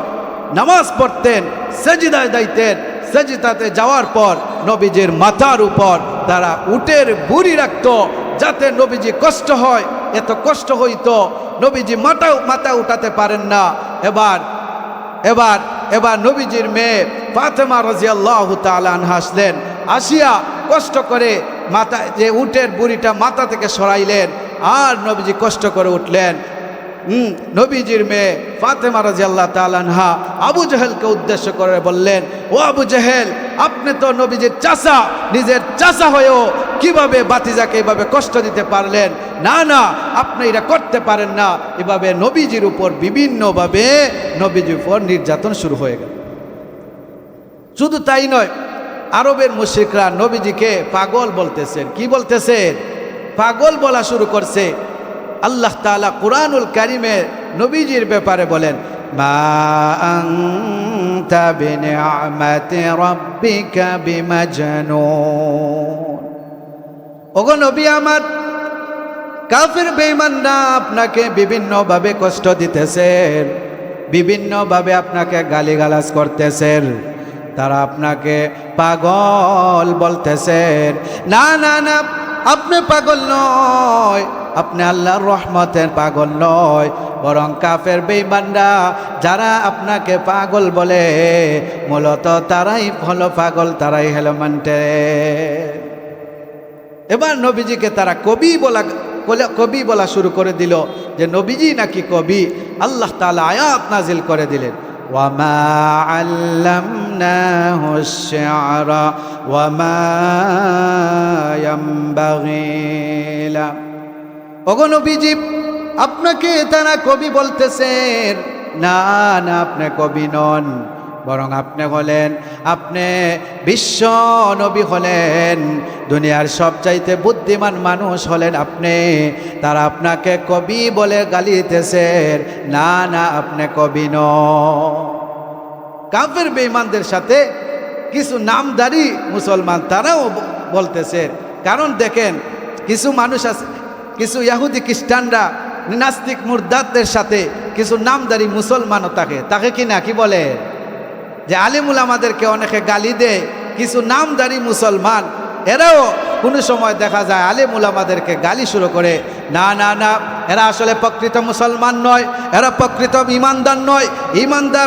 নামাজ পড়তেন, সেজদায় যাইতেন, সেজদাতে যাওয়ার পর নবীজির মাথার উপর তারা উটের বুড়ি রাখতো, যাতে নবীজি কষ্ট হয়। এত কষ্ট হইতো নবীজি মাথা উঠাতে পারেন না। এবার নবীজির মেয়ে ফাতেমা রাদিয়াল্লাহু তাআলা আনহা আসলেন, আসিয়া কষ্ট করে মাথা যে উটের বুড়িটা মাথা থেকে সরাইলেন, আর নবীজি কষ্ট করে উঠলেন। নবীজির মেয়ে ফাতেমা রাদিয়াল্লাহু তাআলা আনহা আবু জেহেলকে উদ্দেশ্য করে বললেন, ও আবু জেহেল, আপনি তো নবীজির চাচা, নিজের চাচা হয়েও কিভাবে বাতিজাকে এভাবে কষ্ট দিতে পারলেন? না না, আপনি এটা করতে পারেন না। এভাবে নবীজির উপর বিভিন্নভাবে নবীজির উপর নির্যাতন শুরু হয়ে গেল। শুধু তাই নয়, আরবের মুশরিকরা নবীজিকে পাগল বলতেছেন। কি বলতেছেন? পাগল বলা শুরু করছে। আল্লাহ তাআলা কুরআনুল কারীমে নবীজির ব্যাপারে বলেন, মা আনতা বিনিআমাতি রাব্বিকা বিমাজনুন। ওগো নবী আমার, কাফির বেঈমানরা আপনাকে বিভিন্নভাবে কষ্ট দিতেছেন, বিভিন্নভাবে আপনাকে গালিগালাজ করতেছেন, তারা আপনাকে পাগল বলতেছেন। না না না, আপনি পাগল নয়, আপনি আল্লাহর রহমতের পাগল নয়, বরং কাফের বেঈমানরা যারা আপনাকে পাগল বলে মূলত তারাই হলো পাগল, তারাই হলো মানতে। এবার নবীজিকে তারা কবি বলা শুরু করে দিল যে নবীজি নাকি কবি। আল্লাহ তাআলা আয়াত নাজিল করে দিলেন, ওয়ামা আল্লামনাহু আশ-শি'রা ওয়ামা ইয়ানবাগী লা। ওগো নবীজি, আপনাকে তারা কবি বলতেছেন। না না, আপনি কবি নন, বরং আপনি বিশ্ব নবী হলেন, দুনিয়ার সবচাইতে বুদ্ধিমান মানুষ হলেন আপনি। তারা আপনাকে কবি বলে গালি দিতেছেন। না না, আপনি কবি নন। কাফের বেঈমানদের সাথে কিছু নামধারী মুসলমান তারাও বলতেছে। কারণ দেখেন, কিছু মানুষ আছে, কিছু ইহুদি খ্রিস্টানরা নাস্তিক মুরতাদদের সাথে কিছু নামধারী মুসলমানও তাকে কি না কি বলে যে আলিমুল আমাদেরকে অনেকে গালি দেয়। কিছু নামধারী মুসলমান এরাও কোনো সময় দেখা যায় আলিমুল আমাদেরকে গালি শুরু করে। না না না, এরা আসলে প্রকৃত মুসলমান নয়, এরা প্রকৃত ইমানদার নয়।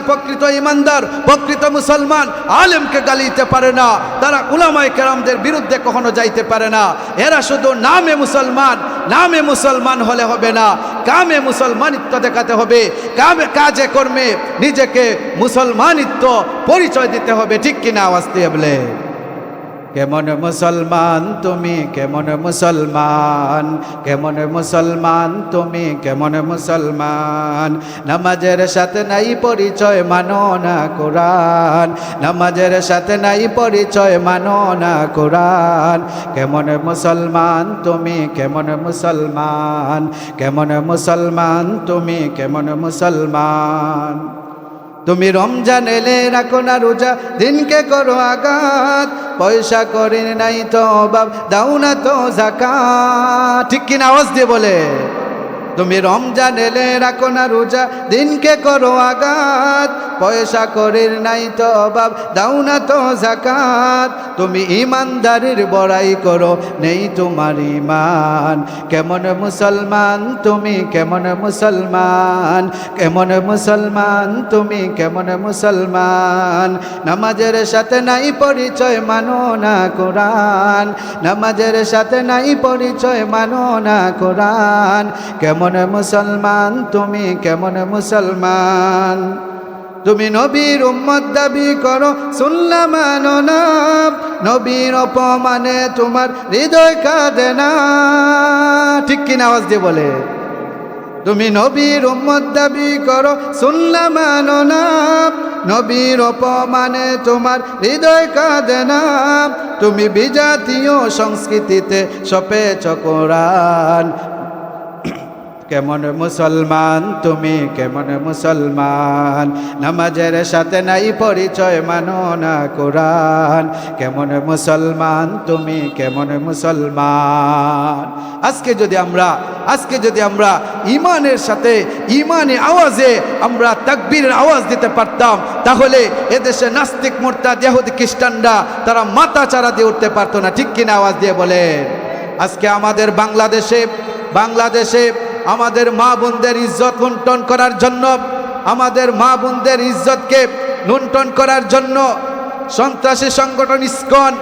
প্রকৃত ইমানদার, প্রকৃত মুসলমান আলেমকে গালি দিতে পারে না, তারা উলামায়ে কেরামদের বিরুদ্ধে কখনো যাইতে পারে না। এরা শুধু নামে মুসলমান হলে হবে না, কামে মুসলমানিত্ব দেখাতে হবে, কাজে কর্মে নিজেকে মুসলমানিত্ব পরিচয় দিতে হবে। ঠিক কিনা? আওয়াজ দিয়ে বলে, কেমন মুসলমান তুমি, কেমন মুসলমান, কেমন মুসলমান তুমি, কেমন মুসলমান। নামাজের সাথে নাই পরিচয়, মানো না কোরআন, নামাজের সাথে নাই পরিচয়, মানো না কোরআন। কেমন মুসলমান তুমি, কেমন মুসলমান, কেমন মুসলমান তুমি, কেমন মুসলমান। তুমি রমজান এলে রাখো না রোজা, দিনকে করো আঘাত, পয়সা করে নাই তো অভাব, দাও না তো যাকাত। ঠিক কিনা? আওয়াজ দিয়ে বলে, তুমি রমজান এলে রাখো না রোজা, দিনকে করো আঘাত, পয়সা করে নাই তো অভাব, দাও না তো যাকাত। তুমি ইমানদারির বড়াই করো, নেই তোমার ঈমান। কেমন মুসলমান তুমি, কেমন মুসলমান, কেমন মুসলমান তুমি, কেমন মুসলমান। নামাজের সাথে নাই পরিচয়, মানো না কোরআন, নামাজের সাথে নাই পরিচয়, মানো না কোরআন। কেমন মুসলমান তুমি, কেমন মুসলমান। তুমি নবীর উম্মত দাবি করো, সুন্নাহ মানো না, নবীর অপমানে তোমার হৃদয় কাঁদে না। ঠিক কিনা? আওয়াজ দিয়ে বলে, তুমি নবীর উম্মত দাবি করো, সুন্নাহ মানো না, নবীর অপমানে তোমার হৃদয় কাঁদে না। তুমি বিজাতীয় সংস্কৃতিতে সপেছ কোরআন। কেমন মুসলমান তুমি, কেমন মুসলমান। নামাজের সাথে নাই পরিচয়, মানো না কোরআন। কেমন মুসলমান তুমি, কেমন মুসলমান। আজকে যদি আমরা ইমানের সাথে ইমানে আওয়াজে আমরা তাকবীরের আওয়াজ দিতে পারতাম, তাহলে এদেশে নাস্তিক মুরতাদ ইহুদি খ্রিস্টানরা তারা মাথা চারা দিয়ে উঠতে পারতো না। ঠিক কিনা? আওয়াজ দিয়ে বলে, আজকে আমাদের বাংলাদেশে আমাদের মা বোনদের ইজ্জত লুণ্ঠন করার জন্য, আমাদের মা বোনদের ইজ্জতকে লুণ্ঠন করার জন্য সন্ত্রাসী সংগঠন ইসকন,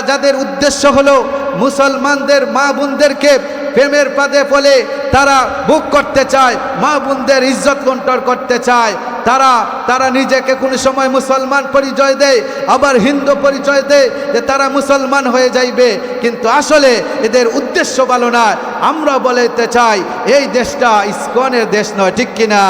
যাদের উদ্দেশ্য হলো মুসলমানদের মা বোনদেরকে প্রেমের ফাঁদে ফেলে তারা বুক করতে চায়, মা বোনদের ইজ্জত লুণ্ঠন করতে চায়। তারা নিজেকে কোনো সময় মুসলমান পরিচয় দেয়, আবার হিন্দু পরিচয় দেয় যে তারা মুসলমান হয়ে যাইবে, কিন্তু আসলে এদের উদ্দেশ্য ভালো না। আমরা বলতে চাই এই দেশটা ইসকনের দেশ নয়। ঠিক কিনা?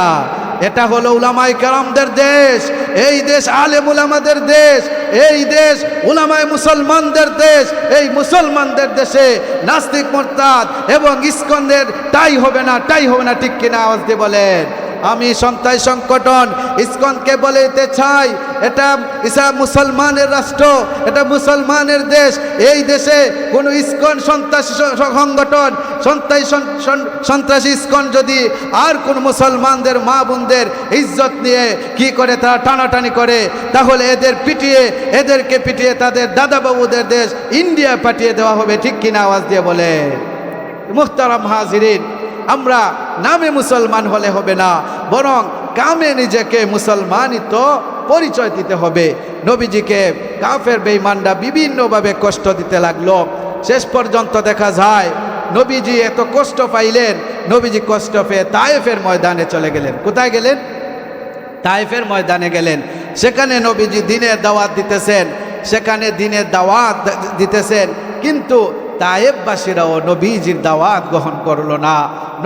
এটা হলো উলামায়ে কেরামদের দেশ, এই দেশ আলেম উলামাদের দেশ, এই দেশ উলামায়ে মুসলমানদের দেশ। এই মুসলমানদের দেশে নাস্তিক মুরতাদ এবং ইসকনের টাই হবে না, টাই হবে না, ঠিক কিনা আওয়াজ দিয়ে বলেন। আমি সন্ত্রাস সংগঠন ইসকনকে বলতে চাই, এটা মুসলমানের রাষ্ট্র, এটা মুসলমানের দেশ। এই দেশে কোনো ইসকন সন্ত্রাসী সংগঠন, সন্ত্রাসী ইসকন যদি আর কোন মুসলমানদের মা বোনদের ইজ্জত নিয়ে কি করে তারা টানাটানি করে, তাহলে এদেরকে পিটিয়ে তাদের দাদাবাবুদের দেশ ইন্ডিয়া পাঠিয়ে দেওয়া হবে, ঠিক কিনা আওয়াজ দিয়ে বলে। মুহতারাম হাজিরিন, আমরা নামে মুসলমান হলে হবে না, বরং কামে নিজেকে মুসলমানই তো পরিচয় দিতে হবে। নবীজিকে কাফের বেঈমানরা বিভিন্নভাবে কষ্ট দিতে লাগলো। শেষ পর্যন্ত দেখা যায় নবীজি এত কষ্ট পাইলেন, নবীজি কষ্ট পেয়ে তায়েফের ময়দানে চলে গেলেন। কোথায় গেলেন? তায়েফের ময়দানে গেলেন। সেখানে নবীজি দিনের দাওয়াত দিতেছেন, সেখানে দিনের দাওয়াত দিতেছেন, কিন্তু তায়েববাসীরাও নবীজির দাওয়াত গ্রহণ করলো না।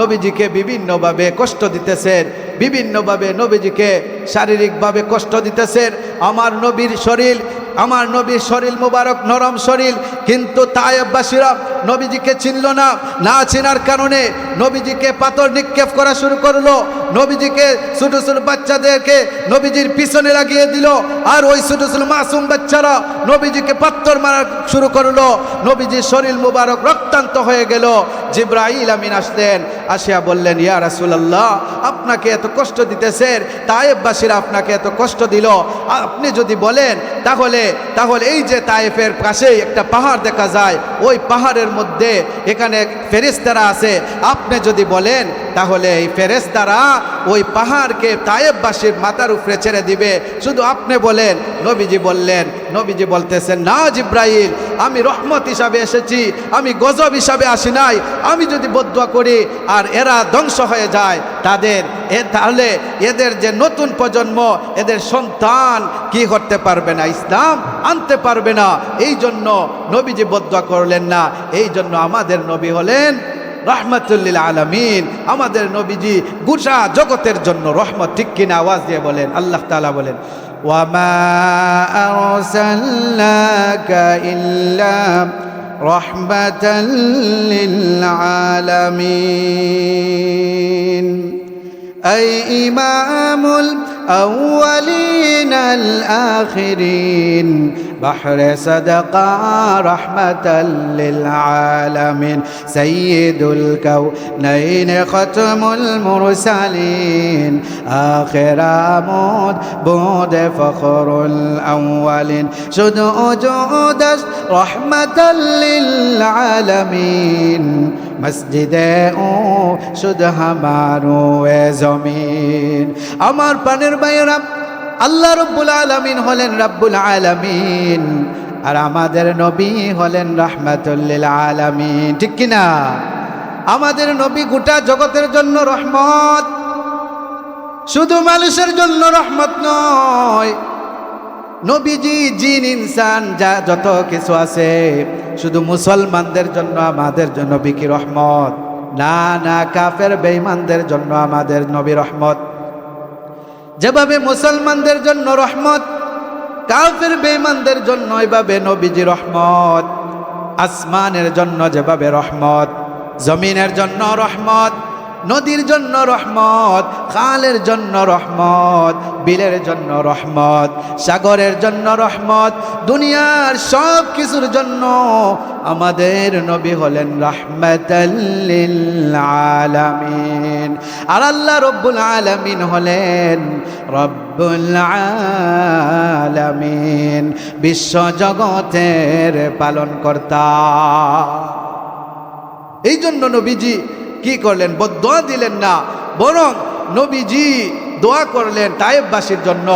নবীজিকে বিভিন্নভাবে কষ্ট দিতেছেন, বিভিন্নভাবে নবীজিকে শারীরিকভাবে কষ্ট দিতেছেন। আমার নবীর শরীর মুবারক নরম শরীর, কিন্তু তায়েববাসীরা নবীজিকে চিনল না। না চিনার কারণে নবীজিকে পাথর নিক্ষেপ করা শুরু করলো। নবীজিকে ছোট ছোট বাচ্চাদেরকে নবীজির পিছনে লাগিয়ে দিল, আর ওই ছোট ছোট মাসুম বাচ্চারা নবীজিকে পাথর মারা শুরু করলো। নবীজির শরীর মুবারক রক্তান্ত হয়ে গেল। জিবরাইল আমিন আসলেন, আসিয়া বললেন, ইয়া রাসূলুল্লাহ, আপনাকে এত কষ্ট দিতেছেন, তায়েববাসীরা আপনাকে এত কষ্ট দিল, আপনি যদি বলেন তাহলে এই যে তায়েফের পাশেই একটা পাহাড় দেখা যায়, ওই পাহাড়ের মধ্যে এখানে ফেরেশতারা আছে, আপনি যদি বলেন তাহলে এই ফেরেশতারা ওই পাহাড়কে তায়েববাসীর মাথার উপরে ছেড়ে দিবে, শুধু আপনি বলেন। নবীজি বলতেছেন, না জিবরাইল, আমি রহমত হিসাবে এসেছি, আমি গজব হিসাবে আসি নাই। আমি যদি বদদুয়া করি আর এরা ধ্বংস হয়ে যায়, তাহলে এদের যে নতুন প্রজন্ম, এদের সন্তান কি করতে পারবে না, ইসলাম আনতে পারবে না। এই জন্য নবীজি বদদুয়া করলেন না। এই জন্য আমাদের নবী হলেন রাহমাতুল লিল আলামিন। আমাদের নবীজি গোটা জগতের জন্য রহমত, ঠিক কিনা আওয়াজ দিয়ে বলেন। আল্লাহ তাআলা বলেন, ওয়ামা আরসালনাকা ইল্লা রাহমাতাল লিল আলামিন। أي إمام الأولين الآخرين بحر صدقة رحمة للعالمين سيد الكونين ختم المرسلين آخر عمود بود فخر الأولين شد وجود رحمة للعالمين مسجد شد हमारो जमीन। আমার প্রাণের ভাইয়েরা, আল্লাহ রব্বুল আলামিন হলেন রব্বুল আলামিন, আর আমাদের নবী হলেন রাহমাতুল লিল আলামিন, ঠিক কিনা? আমাদের নবী গোটা জগতের জন্য রহমত, শুধু মানুষের জন্য রহমত নয়। নবীজি জিন ইনসান যত কিছু আছে, শুধু মুসলমানদের জন্য আমাদের জন্য নবী কি রহমত? না, কাফের বেঈমানদের জন্য আমাদের নবী রহমত। যেভাবে মুসলমানদের জন্য রহমত, কাফের বেঈমানদের জন্য এভাবে নবীজি রহমত। আসমানের জন্য যেভাবে রহমত, জমিনের জন্য রহমত, নদীর জন্য রহমত, খালের জন্য রহমত, বিলের জন্য রহমত, সাগরের জন্য রহমত, দুনিয়ার সব কিছুর জন্য আমাদের নবী হলেন রাহমাতাল লিল আলামিন। আর আল্লাহ রব্বুল আলামিন হলেন রব্বুল আলামিন, বিশ্ব জগতের পালনকর্তা। এই জন্য নবীজি কি করলেন? বদদুয়া দিলেন না, বরং নবীজি দোয়া করলেন তায়েফবাসীর জন্য।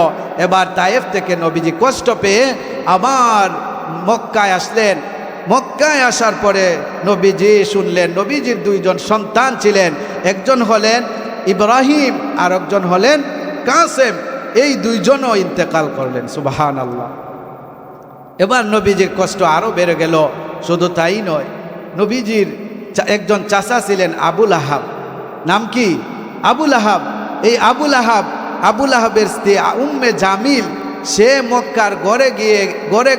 এবার তায়েফ থেকে নবীজি কষ্ট পেয়ে আবার মক্কায় আসলেন। মক্কায় আসার পরে নবীজি শুনলেন নবীজির দুইজন সন্তান ছিলেন, একজন হলেন ইব্রাহিম আর একজন হলেন কাসেম। এই দুইজনও ইন্তেকাল করলেন, সুবহানাল্লাহ। এবার নবীজির কষ্ট আরও বেড়ে গেল। শুধু তাই নয়, নবীজির একজন চাচা ছিলেন আবুল আহাব। নাম কি? আবুল আহাব। এই আবুল আহাবের স্ত্রী উম্মে জামিল সে মক্কার ঘরে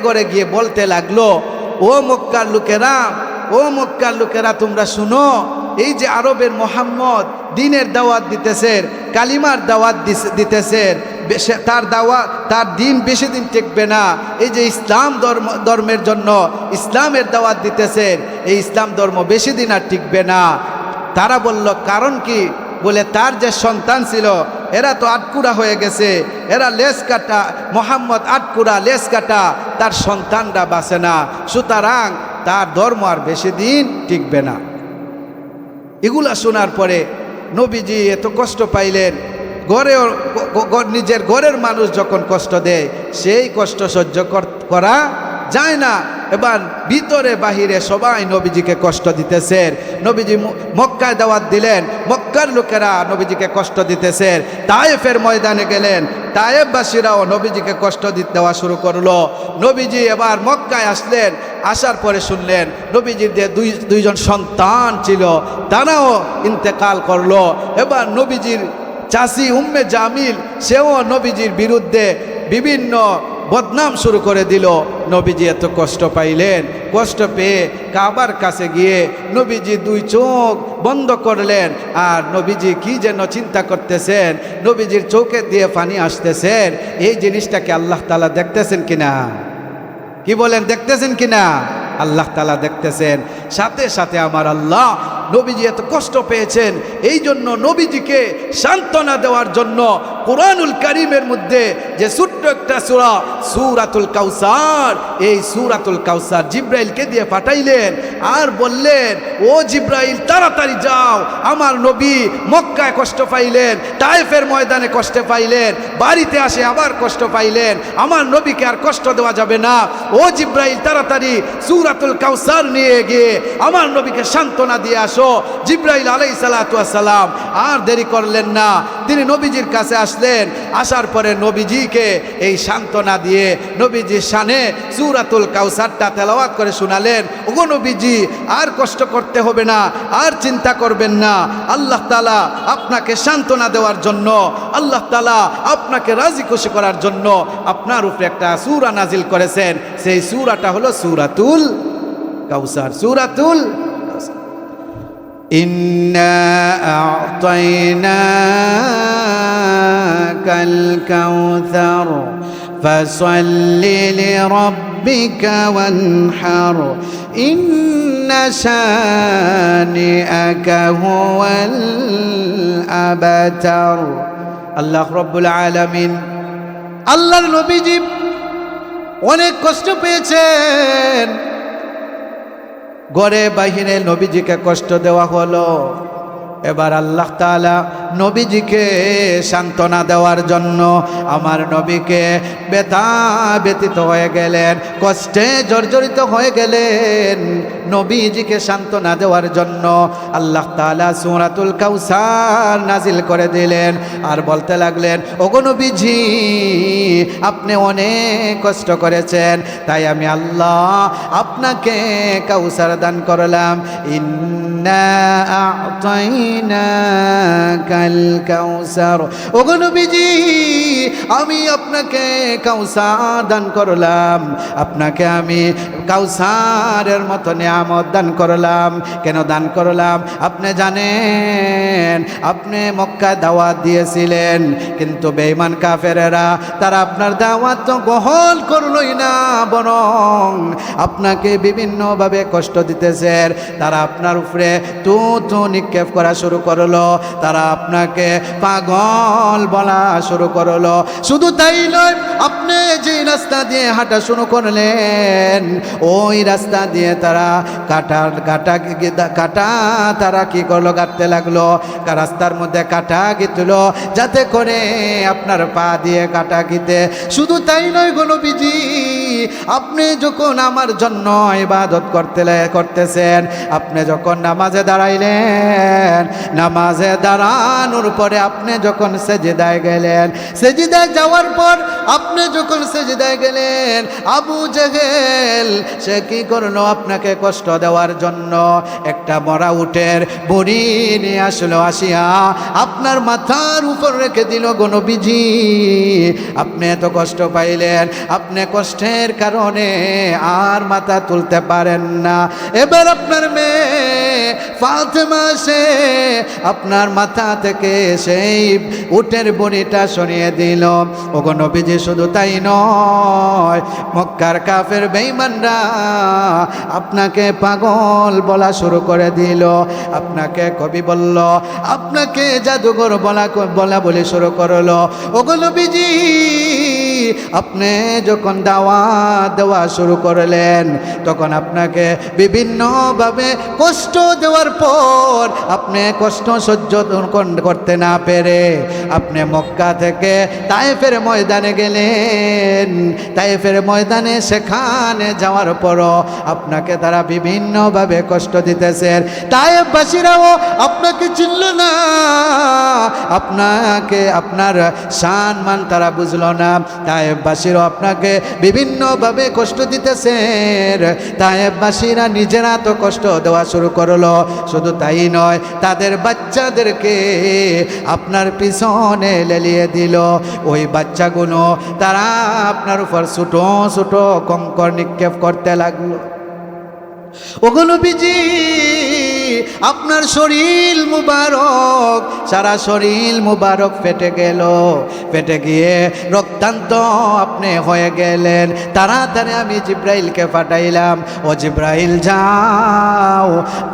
ঘরে গিয়ে বলতে লাগলো, ও মক্কার লোকেরা তোমরা শুনো, এই যে আরবের মোহাম্মদ দ্বীনের দাওয়াত দিতেছেন, কালিমার দাওয়াত দিতেছেন, তার দিন বেশি দিন টিকবে না। এই যে ইসলাম ধর্মের জন্য ইসলামের দাওয়াত দিতেছেন, এই ইসলাম ধর্ম বেশি দিন আর টিকবে না। তারা বলল, কারণ কি? বলে, তার যে সন্তান ছিল এরা তো আটকুরা হয়ে গেছে, এরা লেজ কাটা, মোহাম্মদ আটকুরা লেজ কাটা, তার সন্তানরা বাঁচে না, সুতরাং তার ধর্ম আর বেশি দিন টিকবে না। এগুলা শোনার পরে নবীজি এত কষ্ট পাইলেন। নিজের ঘরের মানুষ যখন কষ্ট দেয় সেই কষ্ট সহ্য করা যায় না। এবার ভিতরে বাহিরে সবাই নবীজিকে কষ্ট দিতেছেন। নবীজি মক্কায় দাওয়াত দিলেন, মক্কার লোকেরা নবীজিকে কষ্ট দিতেছেন। তায়েফের ময়দানে গেলেন, তায়েফবাসীরাও নবীজিকে কষ্ট দেওয়া শুরু করলো। নবীজি এবার মক্কায় আসলেন, আসার পরে শুনলেন নবীজির যে দুইজন সন্তান ছিল তারাও ইন্তেকাল করলো। এবার নবীজির চাচি উম্মে জামিল সেও নবীজির বিরুদ্ধে বিভিন্ন বদনাম শুরু করে দিল। নবীজি এত কষ্ট পাইলেন, কষ্ট পেয়ে কাবার কাছে গিয়ে নবীজি দুই চোখ বন্ধ করলেন। আর নবীজি কি যেন চিন্তা করতেছেন, নবীজির চোখে দিয়ে পানি আসতেছেন। এই জিনিসটাকে আল্লাহ তাআলা দেখতেছেন কিনা? কি বলেন, দেখতেছেন কিনা? আল্লাহ তাআলা দেখতেছেন। সাথে সাথে আমার আল্লাহ নবীজি এত কষ্ট পেয়েছেন, এই জন্য নবীজিকে সান্ত্বনা দেওয়ার জন্য কুরআনুল কারীমের মধ্যে যে ছোট্ট একটা সূরা, সূরাতুল কাউসার, এই সূরাতুল কাউসার জিব্রাইলকে দিয়ে পাঠাইলেন আর বললেন, ও জিব্রাইল তাড়াতাড়ি যাও, আমার নবী মক্কায় কষ্ট পাইলেন, তায়েফের ময়দানে কষ্ট পাইলেন, বাড়িতে আসে আবার কষ্ট পাইলেন, আমার নবীকে আর কষ্ট দেওয়া যাবে না। ও জিব্রাইল তাড়াতাড়ি সূরাতুল কাউসার নিয়ে গিয়ে আমার নবীকে সান্ত্বনা দিয়ে আসো। জিব্রাইল আলাইহিস সালাতু ওয়াস সালাম আর দেরি করলেন না, তিনি নবীজির কাছে আসলেন। আসার পরে নবীজিকে এই সান্ত্বনা দিয়ে নবীজির শানে সূরাতুল কাউসারটা তেলাওয়াত করে শোনালেন। ওগো নবীজি, আর কষ্ট করতে হবে না, আর চিন্তা করবেন না। আল্লাহ তাআলা আপনাকে সান্ত্বনা দেওয়ার জন্য, আল্লাহ তাআলা আপনাকে রাজি খুশি করার জন্য আপনার উপরে একটা সূরা নাজিল করেছেন। সেই সূরাটা হলো সূরাতুল কাউসার। সূরাতুল ইন্না আ'তাইনাকাল কাউসার ফাসাল্লি লিরাব্বিকা ওয়ানহার ইন্না শানিআকা হুয়াল আবতার। আল্লাহ রাব্বুল আলামিন, আল্লাহর নবীজি অনেক কষ্ট পেয়েছেন। ঘরে বাহিরে নবীজিকে কষ্ট দেওয়া হলো। এবার আল্লাহ তাআলা নবীজিকে সান্ত্বনা দেওয়ার জন্য আমার নবীকে ব্যথিত হয়ে গেলেন, কষ্টে জর্জরিত হয়ে গেলেন। নবীজিকে সান্ত্বনা দেওয়ার জন্য আল্লাহ তাআলা সূরাতুল কাউসার নাজিল করে দিলেন আর বলতে লাগলেন, ওগো নবীজি, আপনি অনেক কষ্ট করেছেন, তাই আমি আল্লাহ আপনাকে কাউসার দান করলাম। ইন্না আ'তাইনাকাল কাউসার, ওগো নবীজি, আমি আপনাকে কাউসার দান করলাম, আপনাকে আমি কাউসারের মতো নিয়ামত দান করলাম। কেন দান করলাম আপনি জানেন? আপনি মক্কায় দাওয়াত দিয়েছিলেন, কিন্তু বেঈমান কাফেরেরা তারা আপনার দাওয়াত তো গ্রহণ করলই না, বরং আপনাকে বিভিন্নভাবে কষ্ট দিতেছে। তারা আপনার উপরে তু নিক্ষেপ করা শুরু করলো, তারা আপনাকে পাগল বলা শুরু করলো। শুধু তাই নয়, আপনি যে রাস্তা দিয়ে হাঁটা শুরু করলেন, ওই রাস্তা দিয়ে তারা কাটা তারা কি করলো, কাটতে লাগলো। রাস্তার মধ্যে কাটা গিয়েছিল যাতে করে আপনার পা দিয়ে কাটা গিতে। শুধু তাই নয় গো নবীজি, আপনি যখন আমার জন্য ইবাদত করতেছেন, আপনি যখন নামাজে দাঁড়াইলেন, নামাজে দাঁড়ানোর পরে আপনি যখন সেজদায় গেলেন, সেজদায় যাওয়ার পর আপনি যখন সেজদায় গেলেন, আবু জেহেল সে কি করলো? আপনাকে কষ্ট দেওয়ার জন্য একটা মরা উটের বড়ি নিয়ে আসলো, আসিয়া আপনার মাথার উপর রেখে দিল। গো নবীজি, আপনি এত কষ্ট পাইলেন, আপনি কষ্টের কারণে আর মাথা তুলতে পারেন না। এবার আপনার মেয়ে ফাতেমা সে আপনার মাথা থেকে সেই উটের বড়িটা সরিয়ে দিল। ওগো নবীজি, শুধু তাই নয়, মক্কার কাফের বেঈমানরা আপনাকে পাগল বলা শুরু করে দিল, আপনাকে কবি বলল, আপনাকে জাদুঘর বলা বলে শুরু করলো। ওগো নবীজি, আপনি যখন দাওয়াত দেওয়া শুরু করলেন, তখন আপনাকে বিভিন্নভাবে কষ্ট দেওয়ার পর আপনি কষ্ট সহ্য করতে না পেরে আপনি মক্কা থেকে তায়েফের ময়দানে গেলেন। তায়েফের ময়দানে সেখানে যাওয়ার পরও আপনাকে তারা বিভিন্নভাবে কষ্ট দিতেছেন। তায়েফবাসীরাও আপনাকে চিনল না, আপনাকে আপনার সম্মান তারা বুঝলো না। তায়েফবাসীরাও আপনাকে বিভিন্নভাবে কষ্ট দিতেছেন। তায়েফবাসীরা নিজেরা তো কষ্ট দেওয়া শুরু করলো। শুধু তাই নয়, তাদের বাচ্চাদেরকে আপনার পিছনে লেলিয়ে দিল। ওই বাচ্চাগুলো তারা আপনার উপর ছোট ছোট কঙ্কর নিক্ষেপ করতে লাগলো। ওগো নবীজি, আপনার শরীর মুবারক, সারা শরীর মুবারক ফেটে গেল, ফেটে গিয়ে রক্তান্ত আপনি হয়ে গেলেন। তাড়াতাড়ি আমি জিব্রাইলকে পাঠাইলাম, ও জিব্রাইল যাও,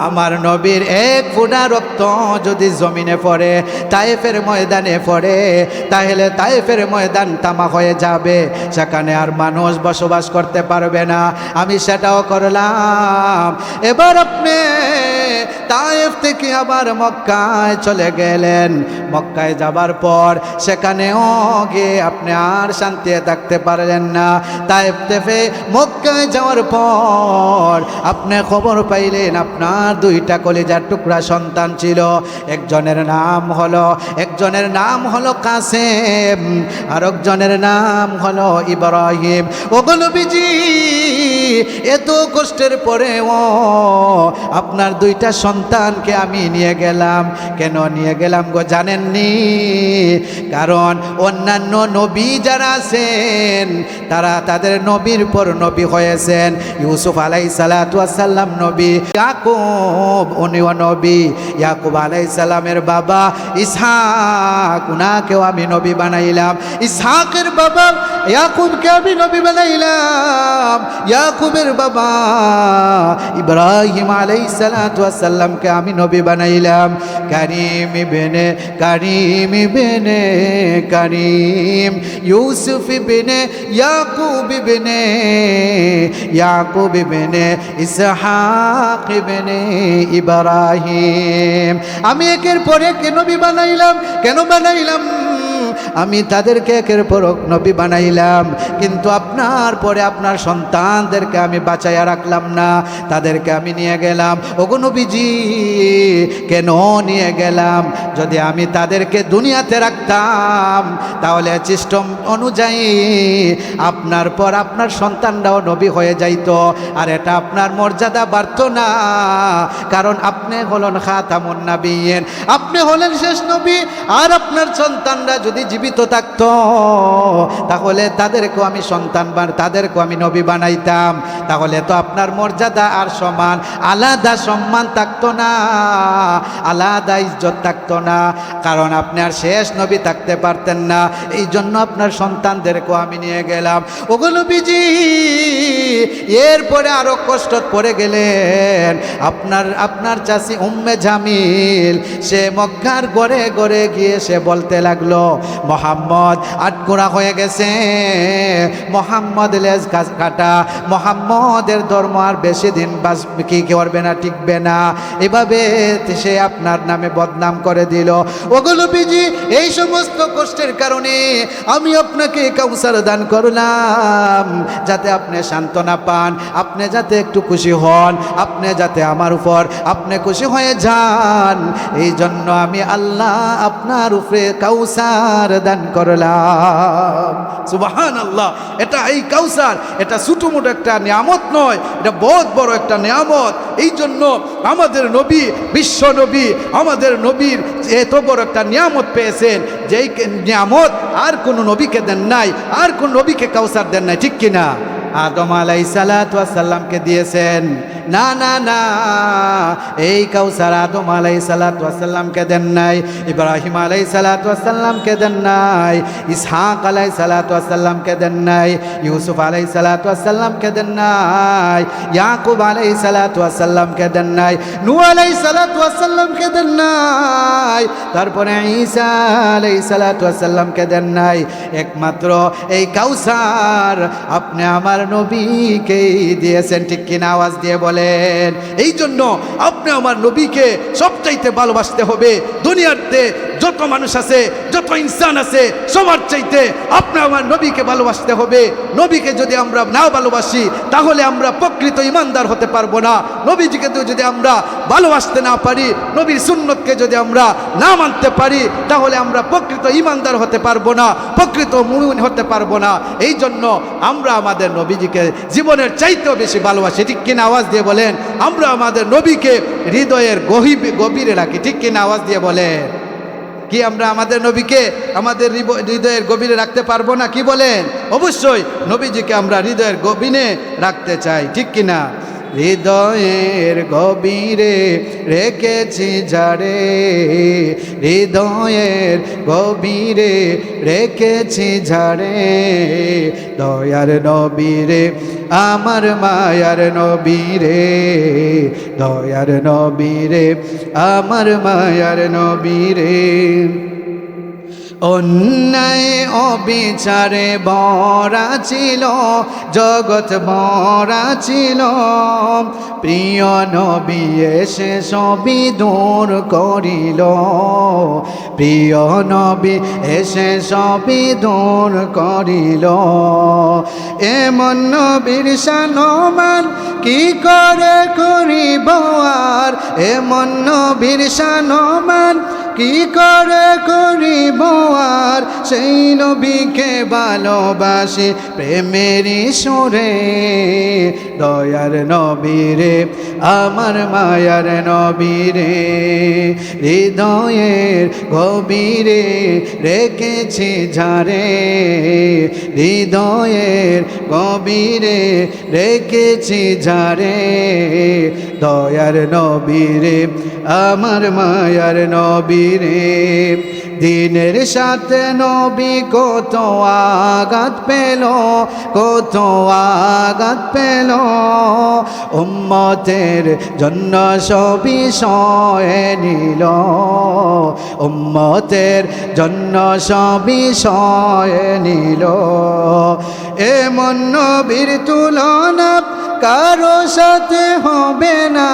আমার নবীর এক ফোঁটা রক্ত যদি জমিনে পড়ে, তায়েফের ময়দানে পড়ে, তাহলে তায়েফের ময়দান তামা হয়ে যাবে, সেখানে আর মানুষ বসবাস করতে পারবে না। আমি সেটাও করলাম। এবার আপনি তায়েফ থেকে আবার মক্কায় চলে গেলেন। মক্কায় যাবার পর সেখানেও গিয়ে আপনি আর শান্তিতে থাকতে পারলেন না। তায়েফ থেকে মক্কায় যাওয়ার পর আপনি খবর পাইলেন আপনার দুইটা কলিজার টুকরা সন্তান ছিল। একজনের নাম হলো কাসেম, আর একজনের নাম হলো ইব্রাহিম। ওগো নবীজি, এত কষ্টের পরেও আপনার দুইটা সন্তানকে আমি নিয়ে গেলাম। কেন নিয়ে গেলাম গো জানেননি? কারণ অন্যান্য নবী যারা আছেন তারা তাদের নবীর পর নবী হয়েছেন। ইউসুফ আলাইহিস সালাতু ওয়াস সালাম নবী, ইয়াকুব উনিও নবী, ইয়াকুব আলাইহিস সালামের বাবা ইসহাক, উনাকেও আমি নবী বানাইলাম। ইসহাকের বাবা ইয়াকুবকে আমি নবী বানাইলাম। ইয়াকুবের বাবা ইব্রাহিম আলাইহিস সালাতু ওয়াস সালামকে আমি নবী বানাইলাম। কারিম ইবনে কারিম ইবনে কারিম, ইউসুফ ইবনে ইয়াকুব ইবনে ইয়াকুব ইবনে ইসহাক ইবনে ইব্রাহিম। আমি একের পর এক নবী বানাইলাম। কেন বানাইলাম? আমি তাদেরকে একের পর এক নবী বানাইলাম, কিন্তু আপনার পরে আপনার সন্তানদেরকে আমি বাঁচাইয়া রাখলাম না, তাদেরকে আমি নিয়ে গেলাম। ওগো নবীজি, কেন নিয়ে গেলাম? যদি আমি তাদেরকে দুনিয়াতে রাখতাম তাহলে সিস্টেম অনুযায়ী আপনার পর আপনার সন্তানরাও নবী হয়ে যাইতো, আর এটা আপনার মর্যাদা বাড়তো না। কারণ আপনি হলেন খাতামুন নবিয়্যিন, আপনি হলেন শেষ নবী। আর আপনার সন্তানরা যদি জীবিত থাকতো তাহলে তাদেরকেও আমি তাদেরকেও আমি নবী বানাইতাম। তাহলে তো আপনার মর্যাদা আর সমান, আলাদা সম্মান থাকতো না, আলাদা ইজ্জত থাকতো না। কারণ আপনি আর শেষ নবী থাকতে পারতেন না। এই জন্য আপনার সন্তানদেরকেও আমি নিয়ে গেলাম। ওগো নবীজি, এরপরে আরো কষ্ট পড়ে গেলেন। আপনার চাচি উম্মে জামিল, সে মক্কার ঘরে ঘরে গিয়ে সে বলতে লাগলো, মোহাম্মদ আটকোড়া হয়ে গেছে, মোহাম্মদ লেজ কাটা, মোহাম্মদের ধর্ম আর বেশি দিন কি করবে না, টিকবে না। এভাবে সে আপনার নামে বদনাম করে দিল। ওগুলো বিজি, এই সমস্ত কষ্টের কারণে আমি আপনাকে কাউসার দান করলাম, যাতে আপনি সান্ত্বনা পান, আপনি যাতে একটু খুশি হন, আপনি যাতে আমার উপর আপনি খুশি হয়ে যান। এই জন্য আমি আল্লাহ আপনার উপরে কাউসার দান করলাম। সুবহানাল্লাহ। এটা এই কাউসার এটা ছোট মোটো একটা নিয়ামত নয়, এটা বহুত বড় একটা নিয়ামত। এই জন্য আমাদের নবী, বিশ্ব নবী, আমাদের নবীর এত বড় একটা নিয়ামত পেয়েছেন, যেই নিয়ামত আর কোনো নবীকে দেন নাই, আর কোন নবীকে কাউসার দেন নাই, ঠিক কিনা? আদম আলাইহিসসালাতু ওয়াসসালামকে দিয়েছেন। না না না, এই কাউসার আদম আলাইহিসসালাতু ওয়াসসালামকে দেন নাই, ইব্রাহিম আলাইহিসসালাতু ওয়াসসালামকে দেন নাই, ইসহাক আলাইহিসসালাতু ওয়াসসালামকে দেন নাই, ইউসুফ আলাইহিসসালাতু ওয়াসসালামকে দেন নাই, ইয়াকুব আলাইহিসসালাতু ওয়াসসালামকে দেন নাই, নূহ আলাইহিসসালাতু ওয়াসসালামকে দেন নাই, তারপরে ঈসা আলাইহিসসালাতু ওয়াসসালামকে দেন নাই। একমাত্র এই কাউসার আপনি আমার নবীকেই দিয়েছেন, ঠিক কিনা? আওয়াজ দিয়ে বলেন। এই জন্য আপনি আমার নবীকে সবচাইতে ভালোবাসতে হবে। দুনিয়াতে যত মানুষ আছে, যত ইনসান আছে, সবার চাইতে আপনি আমার নবীকে ভালোবাসতে হবে। নবীকে যদি আমরা না ভালোবাসি, তাহলে আমরা প্রকৃত ইমানদার হতে পারবো না। নবীজিকে যদি আমরা ভালোবাসতে না পারি, নবীর সুন্নতকে যদি আমরা না মানতে পারি, তাহলে আমরা প্রকৃত ইমানদার হতে পারবো না, প্রকৃত মুমিন হতে পারবো না। এই জন্য আমরা আমাদের নবীজিকে জীবনের চাইতেও বেশি ভালোবাসি, ঠিক কিনা? আওয়াজ দিয়ে বলেন। আমরা আমাদের নবীকে হৃদয়ের গভীরে রাখি, ঠিক কিনা? আওয়াজ দিয়ে বলেন। কি আমরা আমাদের নবীকে আমাদের হৃদয়ের গভীরে রাখতে পারবো না? কি বলেন? অবশ্যই নবীজিকে আমরা হৃদয়ের গভীরে রাখতে চাই, ঠিক কিনা? হৃদয়ের গভীরে রেখেছি যারে, হৃদয়ের গভীরে রেখেছি যারে, দয়ার নবীরে আমার মায়ার নবীরে, দয়ার নবীরে আমার মায়ার নবীরে। অন্যায় অবিচারে ভরা ছিল জগৎ, ভরা ছিল, প্রিয় নবী এসে সবই দূর করিল, প্রিয় নবী এসে সবই দূর করিল। এমন নবীর শানমান কি করে করিব আর, এমন নবীর শানমান কি করে করিব আর, সেই নবীকে ভালোবাসি প্রেমেরই সুরে, দয়ার নবীরে আমার মায়ার নবীরে, হৃদয়ের গভীরে রেখেছি যারে, হৃদয়ের গভীরে রেখেছি যারে, দয়ার নবীরে আমার মায়ার নবীরে। দিনের সাথে নবী কত আঘাত পেল, কত আঘাত পেল, উম্মতের জন্য সবই সয়ে নিল, উম্মতের জন্য সবই সয়ে নিল। এমন নবীর তুলনা কারো সাথে হবে না,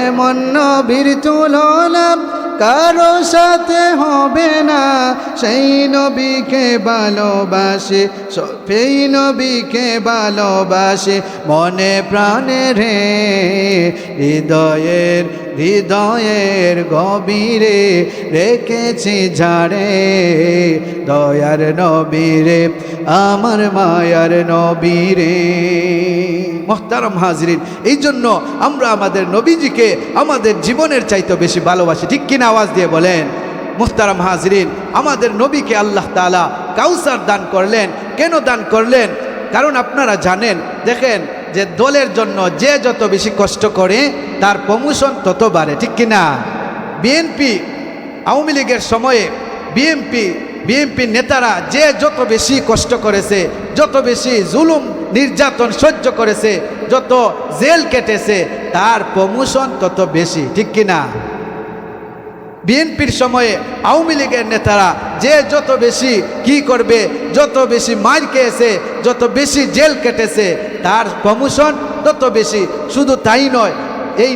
এমন নবীর তুলনা কারো সাথে হবে না, সেই নবীকে ভালোবাসে, সেই নবীকে ভালোবাসে মনে প্রাণে রে, হৃদয়ের হৃদয়ের গভীরে রেখেছি ঝাড়ে, দয়ার নবীরে আমার মায়ার নবীরে। মোহতারাম হাজরিন, এই জন্য আমরা আমাদের নবীজিকে আমাদের জীবনের চাইতে বেশি ভালোবাসি, ঠিক কিনা? আওয়াজ দিয়ে বলেন। মোহতারাম হাজরিন, আমাদের নবীকে আল্লাহ তাআলা কাউসার দান করলেন। কেন দান করলেন? কারণ আপনারা জানেন, দেখেন যে দলের জন্য যে যত বেশি কষ্ট করে তার প্রমোশন তত বাড়ে, ঠিক কিনা? বিএনপি আওয়ামী লীগের সময়ে বিএনপি নেতারা যে যত বেশি কষ্ট করেছে, যত বেশি জুলুম নির্যাতন সহ্য করেছে, যত জেল কেটেছে, তার প্রমোশন তত বেশি, ঠিক কিনা? বিএনপির সময়ে আওয়ামী লীগের নেতারা যে যত বেশি কি করবে, যত বেশি মার খেয়েছে, যত বেশি জেল কেটেছে, তার প্রমোশন তত বেশি। শুধু তাই নয়, এই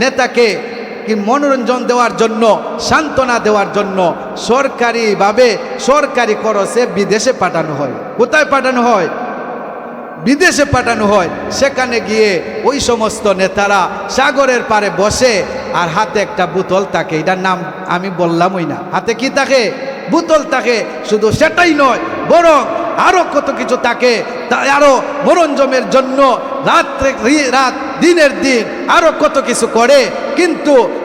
নেতাকে কি মনোরঞ্জন দেওয়ার জন্য, সান্ত্বনা দেওয়ার জন্য সরকারিভাবে সরকারি খরচে বিদেশে পাঠানো হয়। কোথায় পাঠানো হয়? বিদেশে পাঠানো হয়। সেখানে গিয়ে ওই সমস্ত নেতারা সাগরের পারে বসে, আর হাতে একটা বোতল থাকে, এটার নাম আমি বললামই না। হাতে কি থাকে? বোতল থাকে। শুধু সেটাই নয়, বরং আরো কত কিছু থাকে, আরো মনোরঞ্জনের জন্য রাত দিনের দিন আরো কত কিছু করে।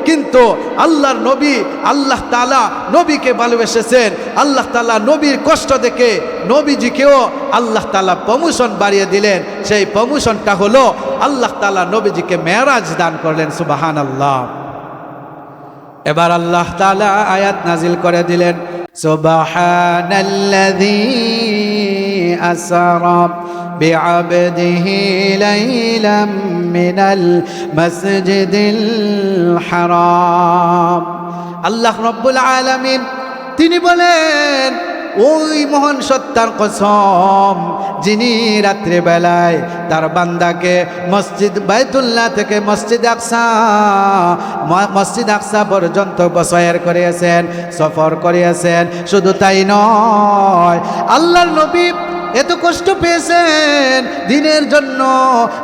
কিন্তু আল্লাহর নবী, আল্লাহ তাআলা নবীকে ভালোবেসেছেন। আল্লাহ তাআলা নবীর কষ্ট দেখে নবীজিকেও আল্লাহ তাআলা প্রমোশন বাড়িয়ে দিলেন। সেই প্রমোশনটা হলো আল্লাহ তাআলা নবীজিকে মেরাজ দান করলেন। সুবহানাল্লাহ। এবার আল্লাহ তাআলা আয়াত নাজিল করে দিলেন, সুবহানাল্লাযী আসরা বিআবদিহি লাইলাম মিনাল মাসজিদিল হারাম। আল্লাহ রাব্বুল আলামিন তিনি বলেন, ওই মহান সত্তার কসম, যিনি রাত্রিবেলায় তার বান্দাকে মসজিদ বাইতুল্লাহ থেকে মসজিদ আকসা পর্যন্ত বসায়ের করিয়েছেন, সফর করিয়েছেন। শুধু তাই নয়, আল্লাহর নবী এত কষ্ট পেয়েছেন দিনের জন্য।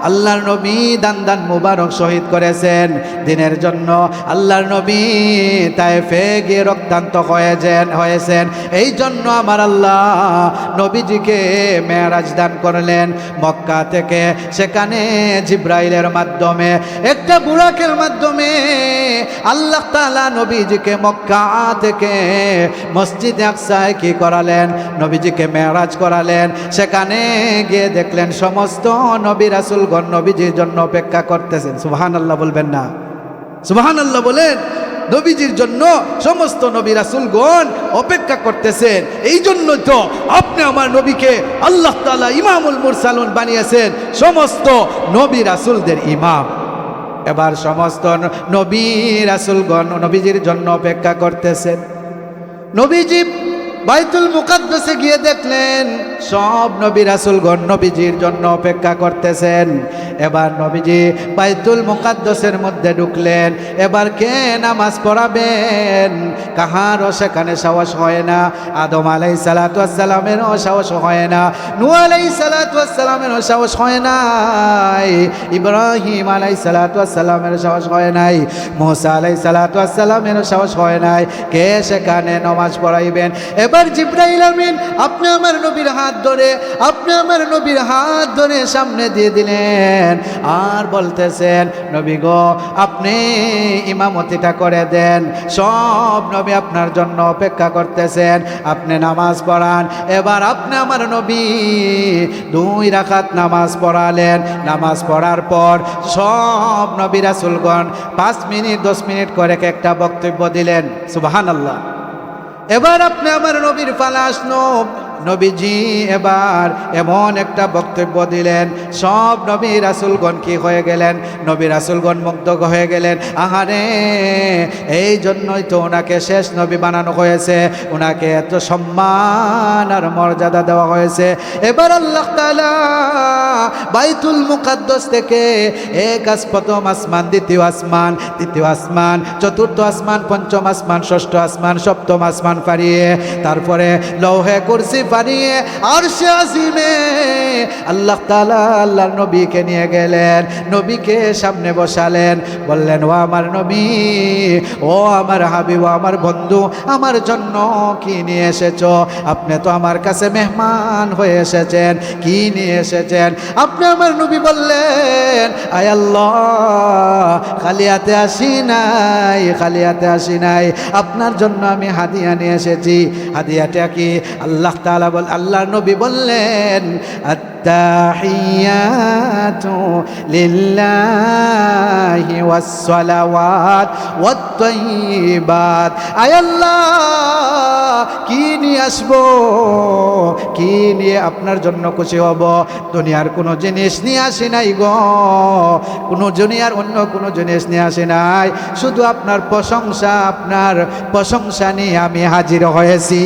আল্লাহর নবী দান মুবারক শহীদ করেছেন দিনের জন্য। আল্লাহর নবী তায়েফে গিয়ে রক্তান্ত হয়েছেন। এই জন্য আমার আল্লাহ নবীজিকে মেরাজ দান করলেন মক্কা থেকে। সেখানে জিব্রাইলের মাধ্যমে, একটা বুরাকের মাধ্যমে আল্লাহ তাআলা নবীজিকে মক্কা থেকে মসজিদে আকসায় কি করালেন? নবীজিকে মেরাজ করালেন। সেখানে গিয়ে দেখলেন সমস্ত নবী রাসূলগণ নবীজির জন্য অপেক্ষা করতেছেন। সুবহানাল্লাহ বলবেন না? সুবহানাল্লাহ বলেন। নবীজির জন্য সমস্ত নবী রাসূলগণ অপেক্ষা করতেছেন। এই জন্য তো আপনি আমার নবীকে আল্লাহ তাআলা ইমামুল মুরসালুন বানিয়েছেন, সমস্ত নবী রাসূলদের ইমাম। এবার সমস্ত নবী রাসূলগণ নবীজির জন্য অপেক্ষা করতেছেন। নবীজি বাইতুল মুকাদ্দাসে গিয়ে দেখলেন সব নবী রাসূলগণ নবীজির জন্য অপেক্ষা করতেছেন। এবার নবীজি বাইতুল মুকাদ্দাসের মধ্যে ঢুকলেন। এবার কে নামাজ পড়াবেন? কাহারও সেখানে সাহস হয় না। আদম আলাইহিস সালাতু ওয়াস সালামেরও সাহস হয় না, নূহ আলাইহিস সালাতু ওয়াস সালামেরও সাহস হয় নাই, ইব্রাহিম আলাইহিস সালাতু ওয়াস সালামেরও সাহস হয় নাই, মুসা আলাইহিস সালাতু ওয়াস সালামেরও সাহস হয় নাই। কে সেখানে নামাজ পড়াইবেন? এবার জিবরাইল আমিন আপনি আমার নবীর হাত ধরে সামনে দিয়ে দিলেন, আর বলতেছেন, নবী গো আপনি ইমামতিটা করে দেন, সব নবী আপনার জন্য অপেক্ষা করতেছেন, আপনি নামাজ পড়ান। এবার আপনি আমার নবী 2 রাকাত নামাজ পড়ালেন। নামাজ পড়ার পর সব নবী রাসূলগণ 5 মিনিট 10 মিনিট করে একটা বক্তব্য দিলেন। সুবহানাল্লাহ। এবার আপনি আমার নবীর পালা আসলো। নবীজি এবার এমন একটা বক্তব্য দিলেন, সব নবী রাসূলগণ কি হয়ে গেলেন? নবী রাসূলগণ মুগ্ধ হয়ে গেলেন। আহারে, এই জন্যই তো ওনাকে শেষ নবী বানানো হয়েছে, ওনাকে এত সম্মান আর মর্যাদা দেওয়া হয়েছে। এবার আল্লাহ তাআলা বাইতুল মুকাদ্দাস থেকে প্রথম আসমান, দ্বিতীয় আসমান, তৃতীয় আসমান, চতুর্থ আসমান, পঞ্চম আসমান, ষষ্ঠ আসমান, সপ্তম আসমান পারিয়ে, তারপরে লৌহে কুরসি পারিয়ে আরশে আজিমে আল্লাহ তাআলা আল্লাহর নবীকে নিয়ে গেলেন। নবীকে সামনে বসালেন, বললেন, ও আমার নবী, ও আমার হাবিব, ও আমার বন্ধু, আমার জন্য কি নিয়ে এসেছো? আপনি তো আমার কাছে মেহমান হয়ে এসেছেন, কি নিয়ে এসেছেন? আপনি আমার নবী বললেন, আয় আল্লাহ, খালি হাতে আসি নাই, আপনার জন্য আমি হাদিয়া নিয়ে এসেছি। হাদিয়াটা কি? আল্লাহ তাআলা আল্লাহর নবী বললেন আত্তাহিয়াতু লিল্লাহি ওয়াস সালাওয়াত ওয়াত তাইয়্যিবাত। আয় আল্লাহ, কি নিয়ে আসবো, কি নিয়ে আপনার জন্য খুশি হব? দুনিয়ার কোনো জিনিস নিয়ে আসি নাই গো, কোনো দুনিয়ার অন্য কোনো জিনিস নিয়ে আসি নাই, শুধু আপনার প্রশংসা, আপনার প্রশংসা নিয়ে আমি হাজির হয়েছি।